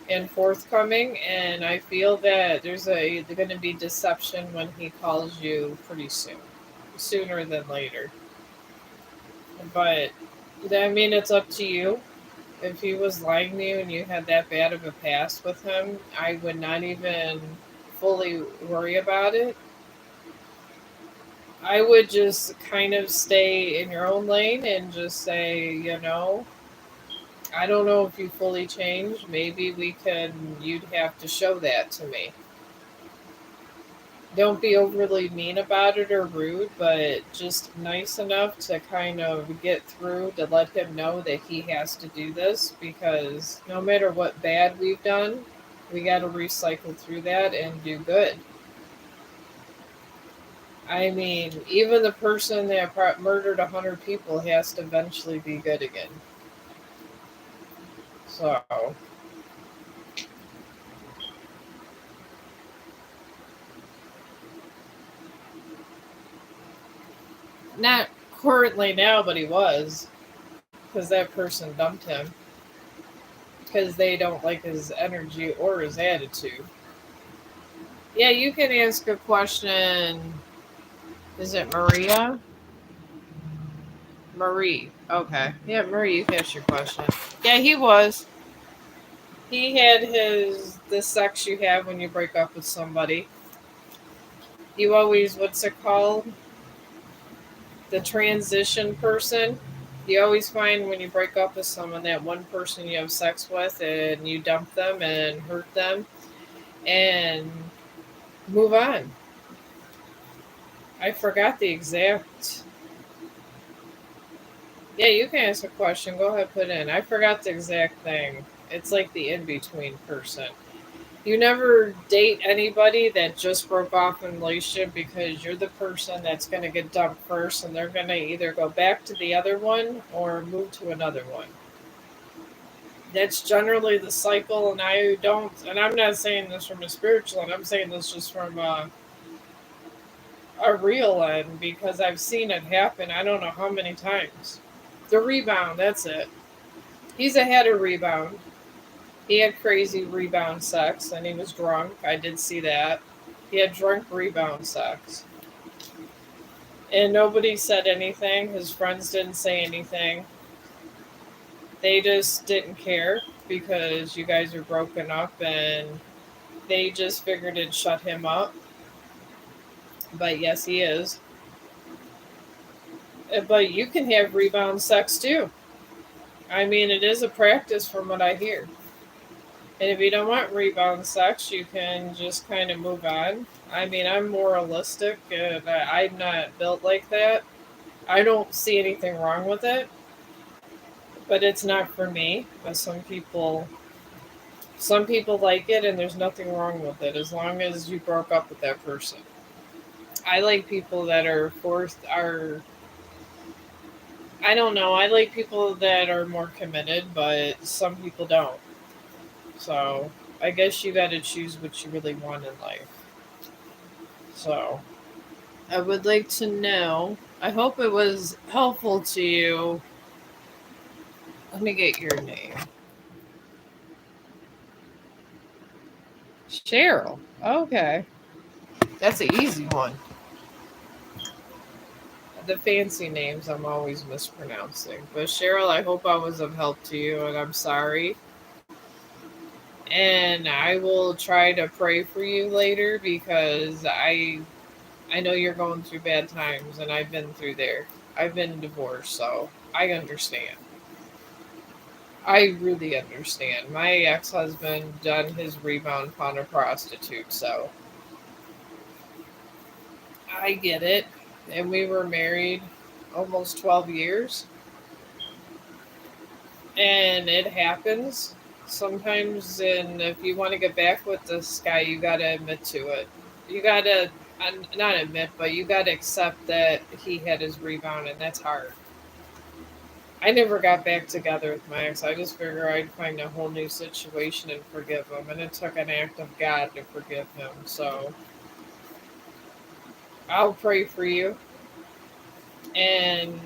and forthcoming. And I feel that there's going to be deception when he calls you pretty soon, sooner than later. But I mean, it's up to you. If he was lying to you and you had that bad of a past with him, I would not even fully worry about it. I would just kind of stay in your own lane and just say, I don't know if you fully changed. Maybe you'd have to show that to me. Don't be overly mean about it or rude, but just nice enough to kind of get through to let him know that he has to do this because no matter what bad we've done, we got to recycle through that and do good. I mean, even the person that murdered 100 people has to eventually be good again. So, not currently now, but he was because that person dumped him because they don't like his energy or his attitude. Yeah, you can ask a question. Is it Maria? Marie. Okay. Yeah, Marie, you can ask your question. Yeah, he was. He had the sex you have when you break up with somebody. You always, what's it called? The transition person. You always find when you break up with someone that one person you have sex with and you dump them and hurt them and move on. I forgot the exact. Yeah, you can ask a question. Go ahead, put in. I forgot the exact thing. It's like the in between person. You never date anybody that just broke off in a relationship because you're the person that's going to get dumped first, and they're going to either go back to the other one or move to another one. That's generally the cycle, and I don't. And I'm not saying this from a spiritual end. I'm saying this just from a real end because I've seen it happen. I don't know how many times. The rebound. That's it. He's had a rebound. He had crazy rebound sex, and he was drunk. I did see that. He had drunk rebound sex. And nobody said anything. His friends didn't say anything. They just didn't care because you guys are broken up and they just figured it'd shut him up. But yes, he is. But you can have rebound sex too. I mean, it is a practice from what I hear. And if you don't want rebound sex, you can just kind of move on. I mean, I'm moralistic and I'm not built like that. I don't see anything wrong with it, but it's not for me. But some people Some people like it, and there's nothing wrong with it as long as you broke up with that person. I like people that are forced, are, I don't know, I like people that are more committed, but some people don't. So I guess you got to choose what you really want in life. So I would like to know. I hope it was helpful to you. Let me get your name. Cheryl. Okay. That's an easy one. The fancy names I'm always mispronouncing. But Cheryl, I hope I was of help to you, and I'm sorry. And I will try to pray for you later because I know you're going through bad times, and I've been through there. I've been divorced, so I understand. I really understand. My ex husband done his rebound, found a prostitute, so I get it. And we were married almost 12 years, and it happens sometimes. And if you want to get back with this guy, you got to admit to it. You got to, not admit, but you got to accept that he had his rebound, and that's hard. I never got back together with my ex. I just figured I'd find a whole new situation and forgive him. And it took an act of God to forgive him. So I'll pray for you and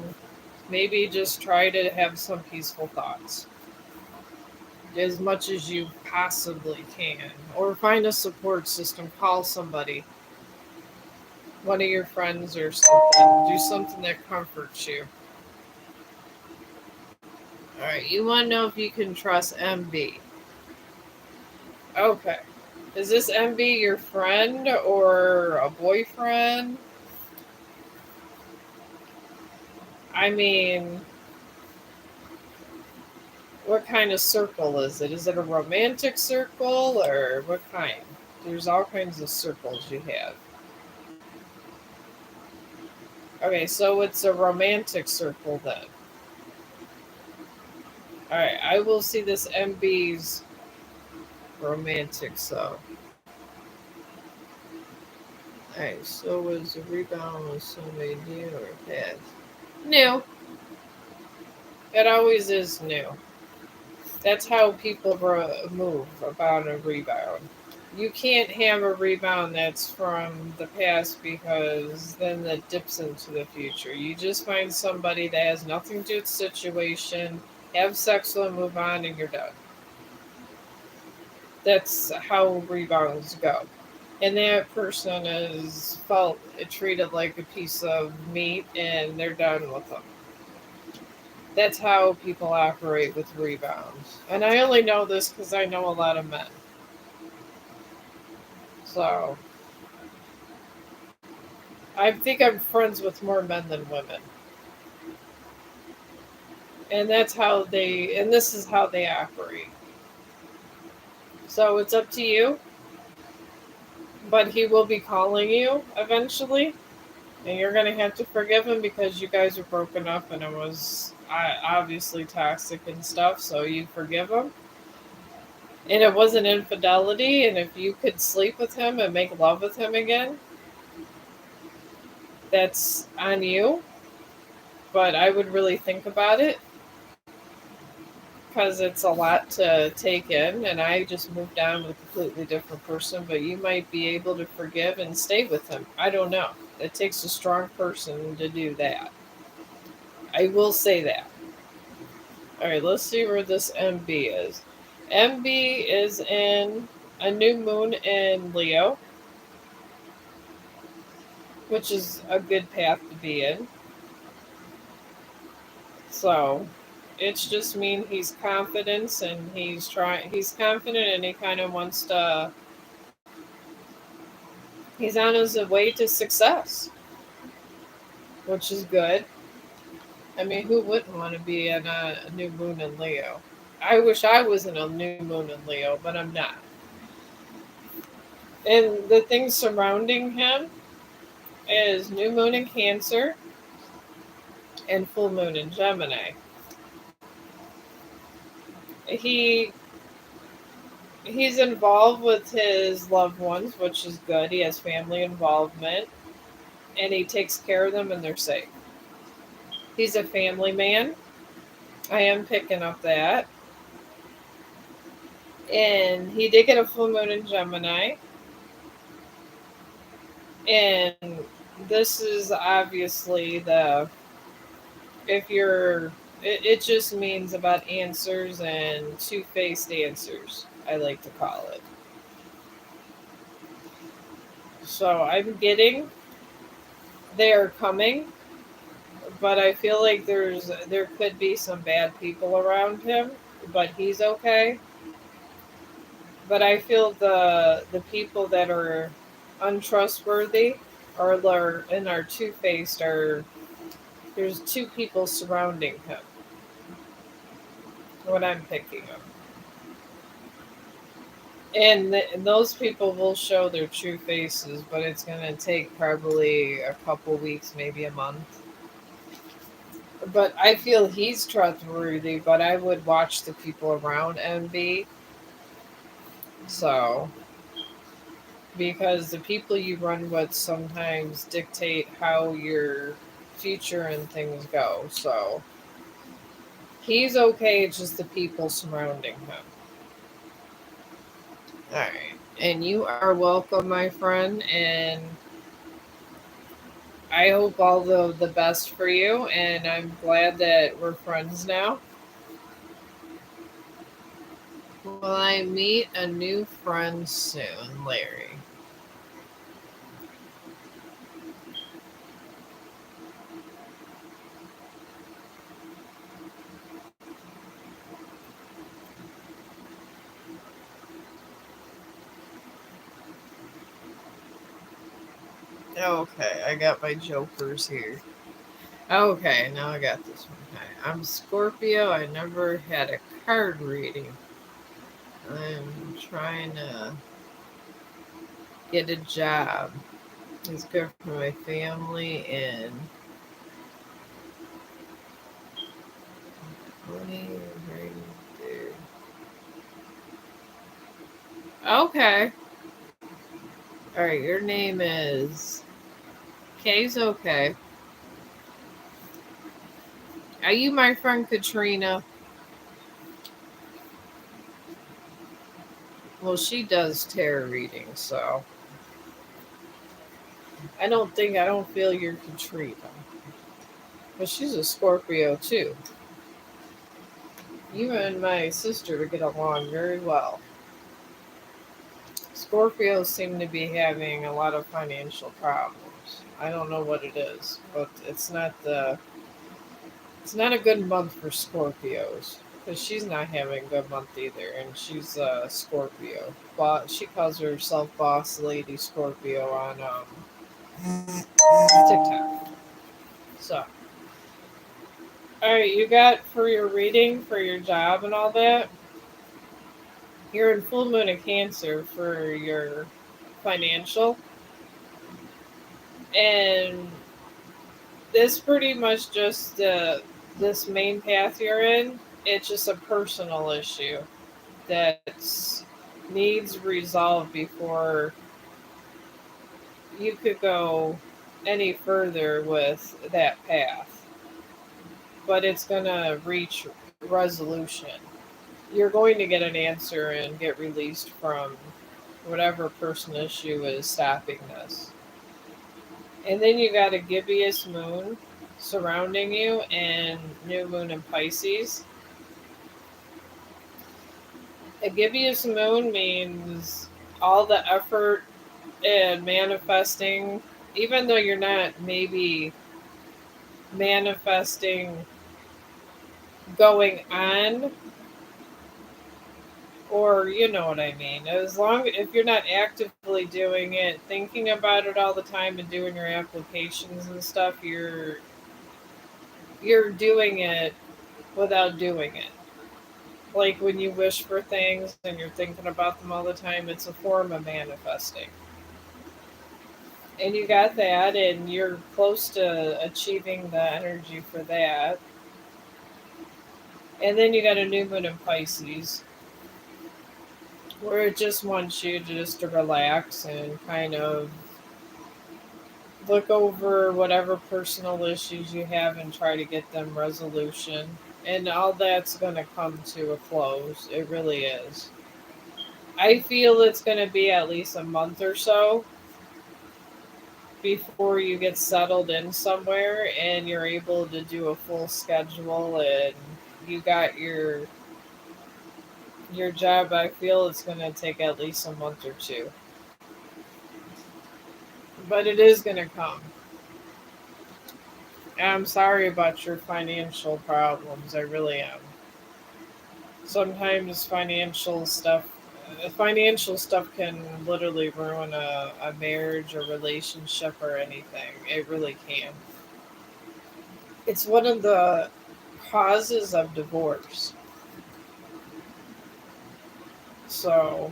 maybe just try to have some peaceful thoughts as much as you possibly can. Or find a support system. Call somebody, one of your friends or something. Do something that comforts you. All right, you want to know if you can trust MB. Okay. Is this MB your friend or a boyfriend? I mean, what kind of circle is it? Is it a romantic circle or what kind? There's all kinds of circles you have. Okay, so it's a romantic circle then. Alright, I will see this MB's romantic, so. Alright, so was a rebound with somebody new or past? New. It always is new. That's how people move about a rebound. You can't have a rebound that's from the past because then that dips into the future. You just find somebody that has nothing to do with the situation, have sex with them, move on, and you're done. That's how rebounds go. And that person is felt treated like a piece of meat and they're done with them. That's how people operate with rebounds. And I only know this because I know a lot of men. So I think I'm friends with more men than women. And this is how they operate. So it's up to you, but he will be calling you eventually. And you're going to have to forgive him because you guys were broken up and it was obviously toxic and stuff. So you forgive him. And it wasn't infidelity. And if you could sleep with him and make love with him again, that's on you. But I would really think about it because it's a lot to take in. And I just moved on with a completely different person. But you might be able to forgive and stay with him. I don't know. It takes a strong person to do that. I will say that. All right, let's see where this MB is. MB is in a new moon in Leo, which is a good path to be in. So it's just mean he's confident and he's confident and he kind of wants to, he's on his way to success, which is good. I mean, who wouldn't want to be in a new moon in Leo? I wish I was in a new moon in Leo, but I'm not. And the things surrounding him is new moon in Cancer and full moon in Gemini. He He's involved with his loved ones, which is good. He has family involvement, and he takes care of them, and they're safe. He's a family man. I am picking up that. And he did get a full moon in Gemini. And this is obviously the, if you're, it just means about answers and two faced answers, I like to call it. So I'm getting, they are coming, but I feel like there could be some bad people around him, but he's okay. But I feel the people that are untrustworthy and are two faced are, there's two people surrounding him when I'm picking him, and those people will show their true faces, but it's gonna take probably a couple weeks, maybe a month. But I feel he's trustworthy, but I would watch the people around MB. So, because the people you run with sometimes dictate how your future and things go. So, he's okay, it's just the people surrounding him. Alright. And you are welcome, my friend. And I hope all the best for you. And I'm glad that we're friends now. Will I meet a new friend soon, Larry? Okay, I got my jokers here. Okay, now I got this one. Okay. I'm Scorpio. I never had a card reading. I'm trying to get a job. It's good for my family and money. Okay. All right. Your name is Kay's okay. Are you my friend Katrina? Well, she does tarot readings, so I don't feel you're Katrina. But she's a Scorpio too. You and my sister would get along very well. Scorpios seem to be having a lot of financial problems. I don't know what it is, but it's not a good month for Scorpios because she's not having a good month either, and she's a Scorpio. But she calls herself Boss Lady Scorpio on TikTok. So, all right, you got for your reading for your job and all that. You're in full moon of Cancer for your financial, and this pretty much just this main path you're in. It's just a personal issue that needs resolved before you could go any further with that path. But it's gonna reach resolution. You're going to get an answer and get released from whatever person issue is stopping this. And then you got a gibbous moon surrounding you and new moon in Pisces. A gibbous moon means all the effort and manifesting, even though you're not maybe manifesting going on, or you know what I mean. As long if you're not actively doing it, thinking about it all the time and doing your applications and stuff, you're doing it without doing it. Like when you wish for things and you're thinking about them all the time, it's a form of manifesting. And you got that, and you're close to achieving the energy for that. And then you got a new moon in Pisces, where it just wants you just to relax and kind of look over whatever personal issues you have and try to get them resolution. And all that's going to come to a close. It really is. I feel it's going to be at least a month or so before you get settled in somewhere and you're able to do a full schedule and you got your job. I feel it's going to take at least a month or two, but it is going to come. I'm sorry about your financial problems. I really am. Sometimes financial stuff can literally ruin a marriage, a relationship, or anything. It really can. It's one of the causes of divorce. So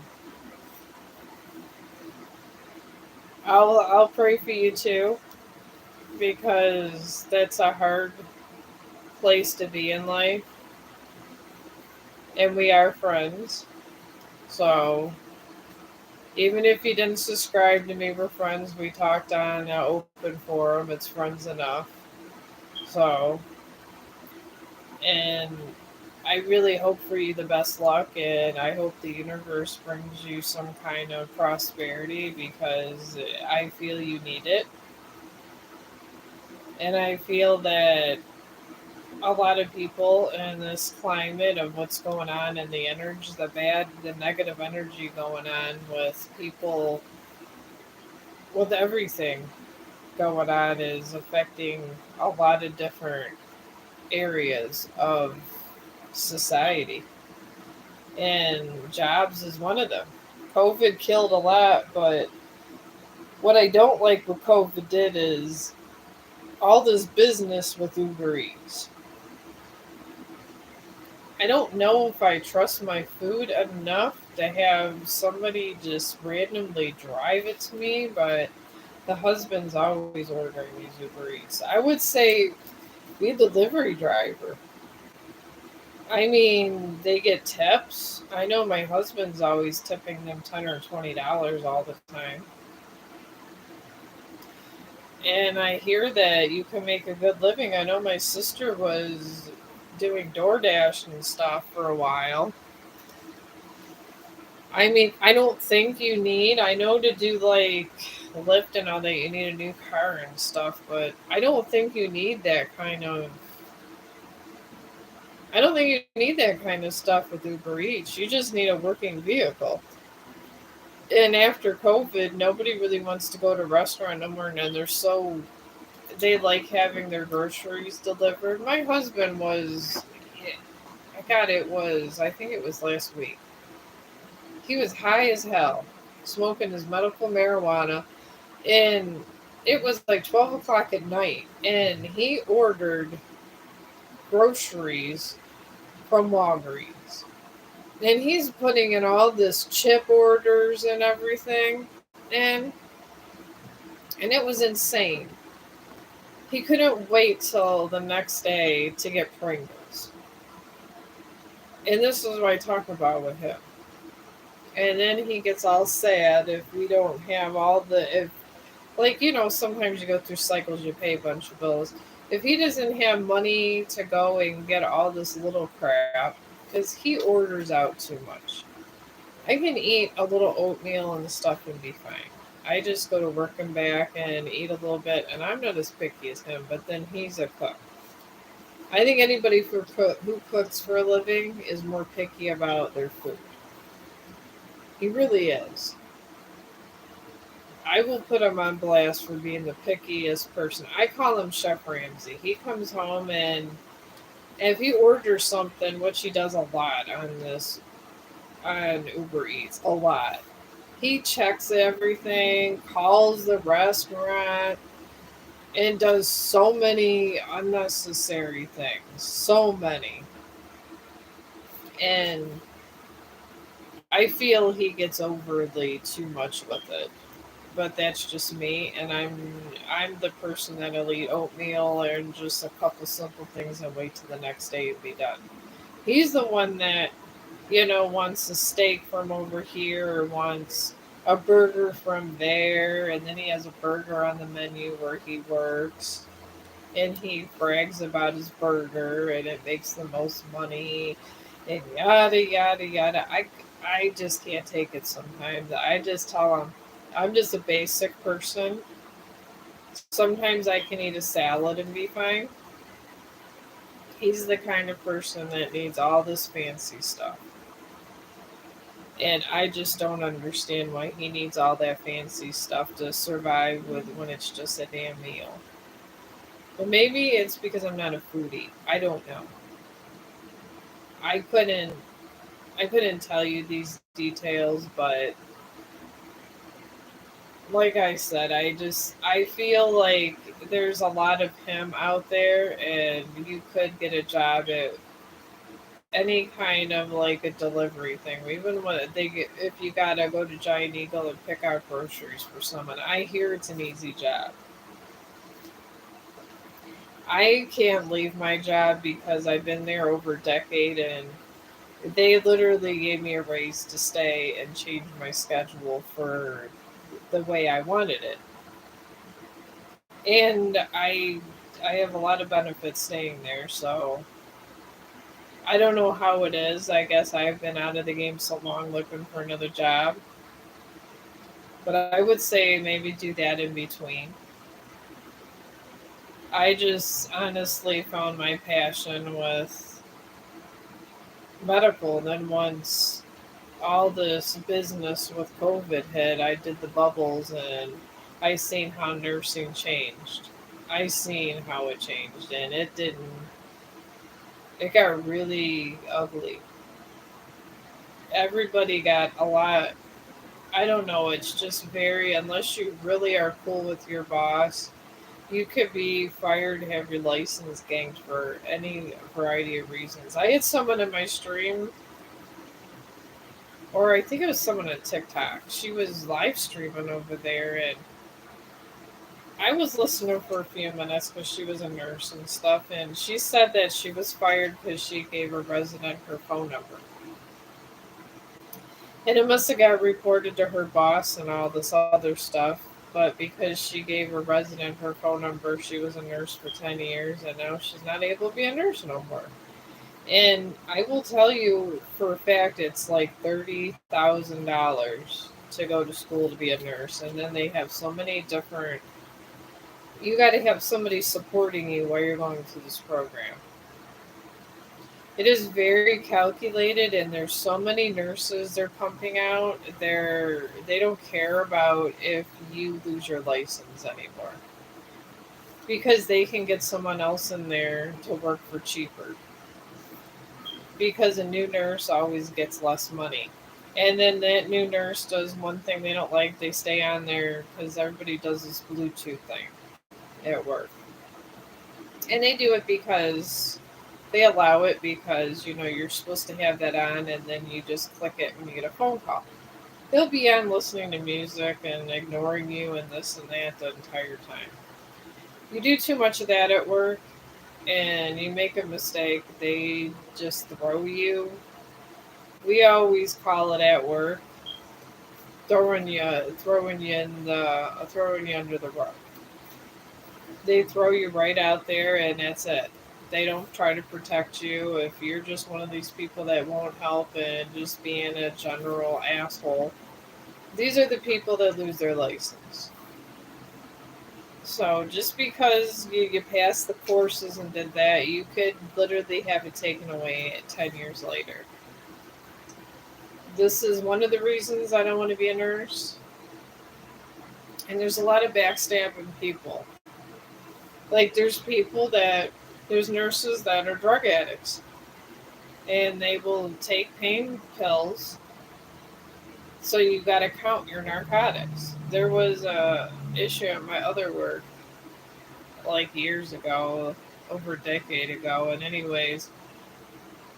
I'll pray for you too, because that's a hard place to be in life, and we are friends. So even if you didn't subscribe to me, we're friends. We talked on an open forum. It's friends enough. So, and I really hope for you the best luck, and I hope the universe brings you some kind of prosperity because I feel you need it. And I feel that a lot of people in this climate of what's going on and the energy, the negative energy going on with people, with everything going on, is affecting a lot of different areas of society. And jobs is one of them. COVID killed a lot, but what I don't like what COVID did is all this business with Uber Eats. I don't know if I trust my food enough to have somebody just randomly drive it to me, but the husband's always ordering these Uber Eats. I would say be a delivery driver. I mean, they get tips. I know my husband's always tipping them $10 or $20 all the time. And I hear that you can make a good living. I know my sister was doing DoorDash and stuff for a while. I mean, I don't think you need, I know to do like Lyft and all that, you need a new car and stuff, but I don't think you need that kind of stuff with Uber Eats. You just need a working vehicle. And after COVID, nobody really wants to go to a restaurant no more, and they like having their groceries delivered. My husband was, I think it was last week. He was high as hell, smoking his medical marijuana, and it was like 12 o'clock at night, and he ordered groceries from Walgreens. And he's putting in all this chip orders and everything, and it was insane. He couldn't wait till the next day to get Pringles. And this is what I talk about with him. And then he gets all sad if we don't have if, like, sometimes you go through cycles, you pay a bunch of bills. If he doesn't have money to go and get all this little crap, because he orders out too much. I can eat a little oatmeal and stuff and be fine. I just go to work and back and eat a little bit, and I'm not as picky as him, but then he's a cook. I think anybody who cooks for a living is more picky about their food. He really is. I will put him on blast for being the pickiest person. I call him Chef Ramsay. He comes home and if he orders something, which he does a lot on Uber Eats, a lot. He checks everything, calls the restaurant, and does so many unnecessary things. So many. And I feel he gets overly too much with it. But that's just me, and I'm the person that'll eat oatmeal and just a couple simple things and wait till the next day to be done. He's the one that Wants a steak from over here or wants a burger from there, and then he has a burger on the menu where he works, and he brags about his burger and it makes the most money, and yada yada yada. I just can't take it sometimes. I just tell him I'm just a basic person. Sometimes I can eat a salad and be fine. He's the kind of person that needs all this fancy stuff. And I just don't understand why he needs all that fancy stuff to survive with when it's just a damn meal. But maybe it's because I'm not a foodie. I don't know. I couldn't I couldn't tell you these details, but like I said, I feel like there's a lot of him out there, and you could get a job at any kind of like a delivery thing. Even when if you gotta go to Giant Eagle and pick out groceries for someone, I hear it's an easy job. I can't leave my job because I've been there over a decade, and they literally gave me a raise to stay and change my schedule for the way I wanted it. And I have a lot of benefits staying there, so I don't know how it is. I guess I've been out of the game so long looking for another job, but I would say maybe do that in between. I just honestly found my passion with medical, and then once all this business with COVID hit, I did the bubbles, and I seen how nursing changed. I seen how it changed, and it got really ugly. Everybody got a lot. I don't know. It's just very, unless you really are cool with your boss, you could be fired, have your license ganked for any variety of reasons. I had someone in my stream, or I think it was someone on TikTok. She was live streaming over there, and I was listening for a few minutes because she was a nurse and stuff, and she said that she was fired because she gave a resident her phone number. And it must have got reported to her boss and all this other stuff. But because she gave a resident her phone number, she was a nurse for 10 years, and now she's not able to be a nurse no more. And I will tell you for a fact, it's like $30,000 to go to school to be a nurse. And then they have so many different, you got to have somebody supporting you while you're going through this program. It is very calculated, and there's so many nurses they're pumping out. They don't care about if you lose your license anymore because they can get someone else in there to work for cheaper. Because a new nurse always gets less money, and then that new nurse does one thing they don't like. They stay on there because everybody does this Bluetooth thing at work, and they do it because they allow it because you're supposed to have that on, and then you just click it when you get a phone call. They'll be on listening to music and ignoring you and this and that the entire time. You do too much of that at work and you make a mistake, they just throw you. We always call it at work throwing you under the rug. They throw you right out there, and that's it. They don't try to protect you. If you're just one of these people that won't help and just being a general asshole, these are the people that lose their license. So just because you passed the courses and did that, you could literally have it taken away 10 years later. This is one of the reasons I don't want to be a nurse. And there's a lot of backstabbing people. Like there's nurses that are drug addicts, and they will take pain pills. So you got to count your narcotics. There was a issue at my other work like years ago, over a decade ago, and anyways,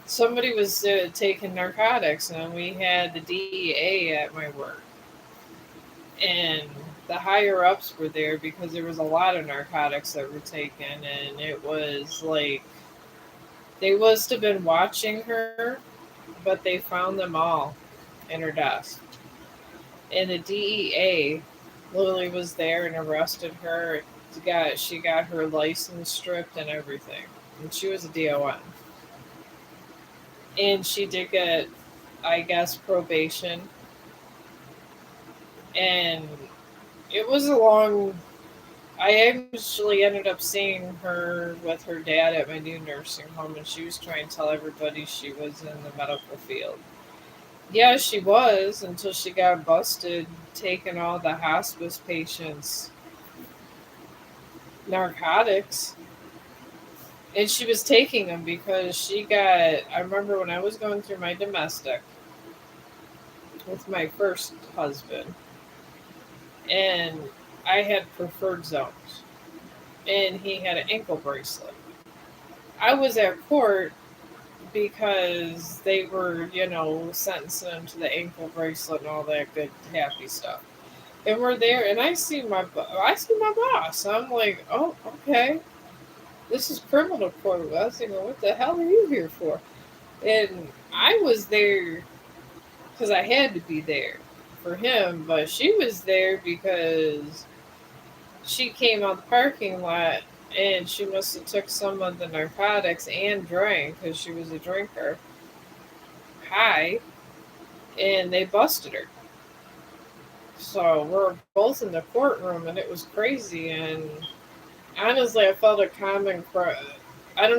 somebody was taking narcotics, and we had the DEA at my work, and the higher ups were there because there was a lot of narcotics that were taken, and it was like they must have been watching her but they found them all in her desk. And the DEA literally was there and arrested her. She got her license stripped and everything, and she was a DON. And she did get, I guess, probation, and it was a long. I actually ended up seeing her with her dad at my new nursing home, and she was trying to tell everybody she was in the medical field. Yeah, she was until she got busted taking all the hospice patients narcotics. And she was taking them because she got. I remember when I was going through my domestic with my first husband, and I had preferred zones, and he had an ankle bracelet. I was at court because they were, sentencing him to the ankle bracelet and all that good happy stuff. And we're there, and I see my boss. I'm like, oh, okay, this is criminal court. I was thinking, what the hell are you here for? And I was there because I had to be there for him, but she was there because she came out the parking lot and she must have took some of the narcotics and drank because she was a drinker high, and they busted her. So we're both in the courtroom, and it was crazy. And honestly, I don't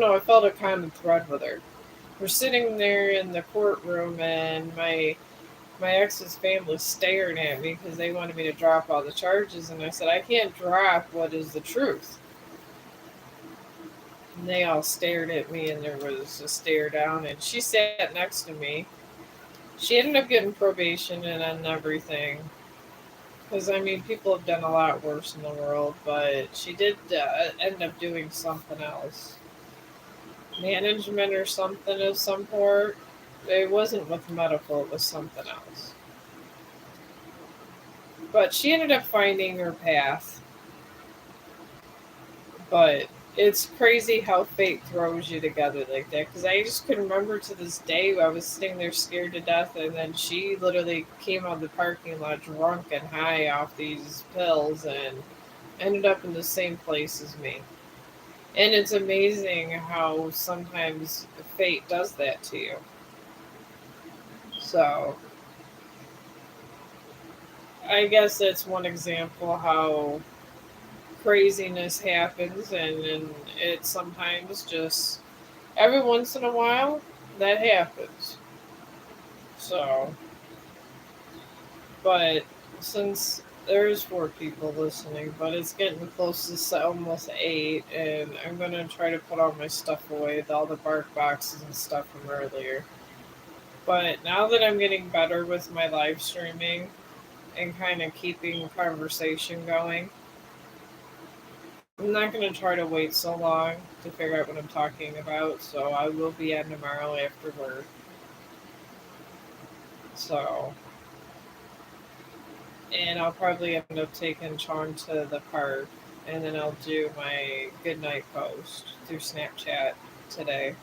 know. I felt a common thread with her. We're sitting there in the courtroom, and my ex's family staring at me because they wanted me to drop all the charges, and I said I can't drop what is the truth. And they all stared at me, and there was a stare down. And she sat next to me. She ended up getting probation and everything. Because, I mean, people have done a lot worse in the world, but she did end up doing something else. Management or something of some sort. It wasn't with medical, it was something else. But she ended up finding her path. But it's crazy how fate throws you together like that. Because I just can remember to this day, I was sitting there scared to death, and then she literally came out of the parking lot drunk and high off these pills and ended up in the same place as me. And it's amazing how sometimes fate does that to you. So I guess that's one example how craziness happens, and it sometimes just every once in a while that happens. So, but since there's four people listening, but it's getting close to almost eight, and I'm gonna try to put all my stuff away, all the bark boxes and stuff from earlier. But now that I'm getting better with my live streaming and kind of keeping conversation going, I'm not going to try to wait so long to figure out what I'm talking about, so I will be on tomorrow after work. So, and I'll probably end up taking Chong to the park, and then I'll do my goodnight post through Snapchat today.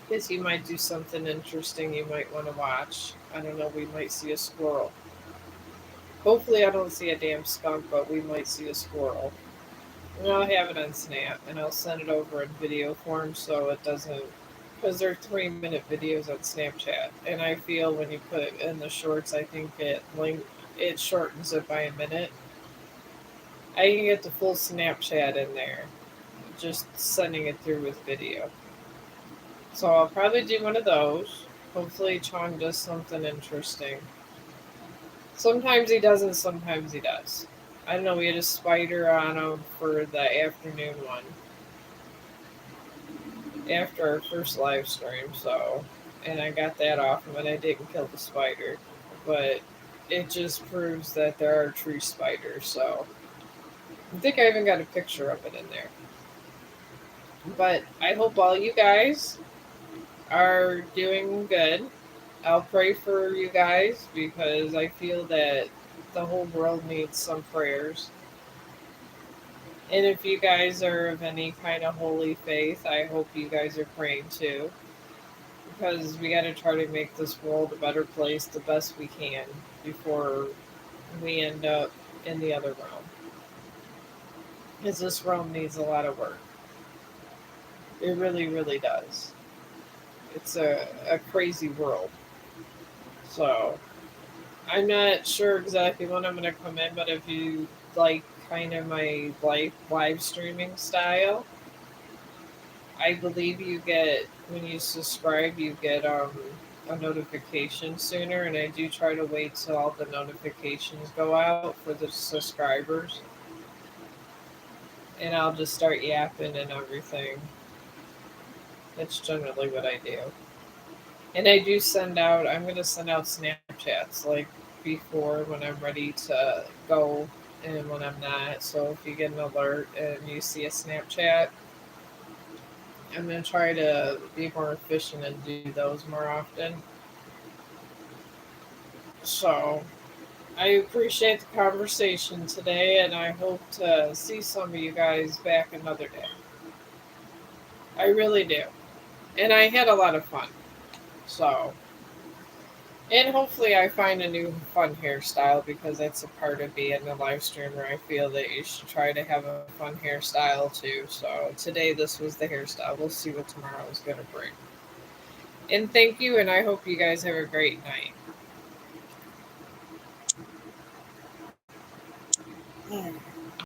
Because you might do something interesting you might want to watch. I don't know, we might see a squirrel. Hopefully, I don't see a damn skunk, but we might see a squirrel. And I'll have it on Snap, and I'll send it over in video form so it doesn't. Because they're 3-minute videos on Snapchat, and I feel when you put it in the shorts, I think it shortens it by a minute. I can get the full Snapchat in there, just sending it through with video. So I'll probably do one of those. Hopefully, Chong does something interesting. Sometimes he doesn't, sometimes he does. I don't know, we had a spider on him for the afternoon one after our first live stream, so. And I got that off him, and I didn't kill the spider. But it just proves that there are tree spiders, so. I think I even got a picture of it in there. But I hope all you guys are doing good. I'll pray for you guys because I feel that the whole world needs some prayers. And if you guys are of any kind of holy faith, I hope you guys are praying too. because we got to try to make this world a better place the best we can before we end up in the other realm. Because this realm needs a lot of work. It really, really does. It's a crazy world. So I'm not sure exactly when I'm going to come in, but if you like kind of my live streaming style, I believe you get when you subscribe, you get a notification sooner, and I do try to wait till all the notifications go out for the subscribers, and I'll just start yapping and everything. That's generally what I do. And I do send out. I'm going to send out Snapchats like before when I'm ready to go and when I'm not. So if you get an alert and you see a Snapchat, I'm going to try to be more efficient and do those more often. So I appreciate the conversation today, and I hope to see some of you guys back another day. I really do. And I had a lot of fun. So, and hopefully I find a new fun hairstyle because that's a part of being a live streamer. I feel that you should try to have a fun hairstyle too. So today this was the hairstyle. We'll see what tomorrow is going to bring. And thank you, and I hope you guys have a great night.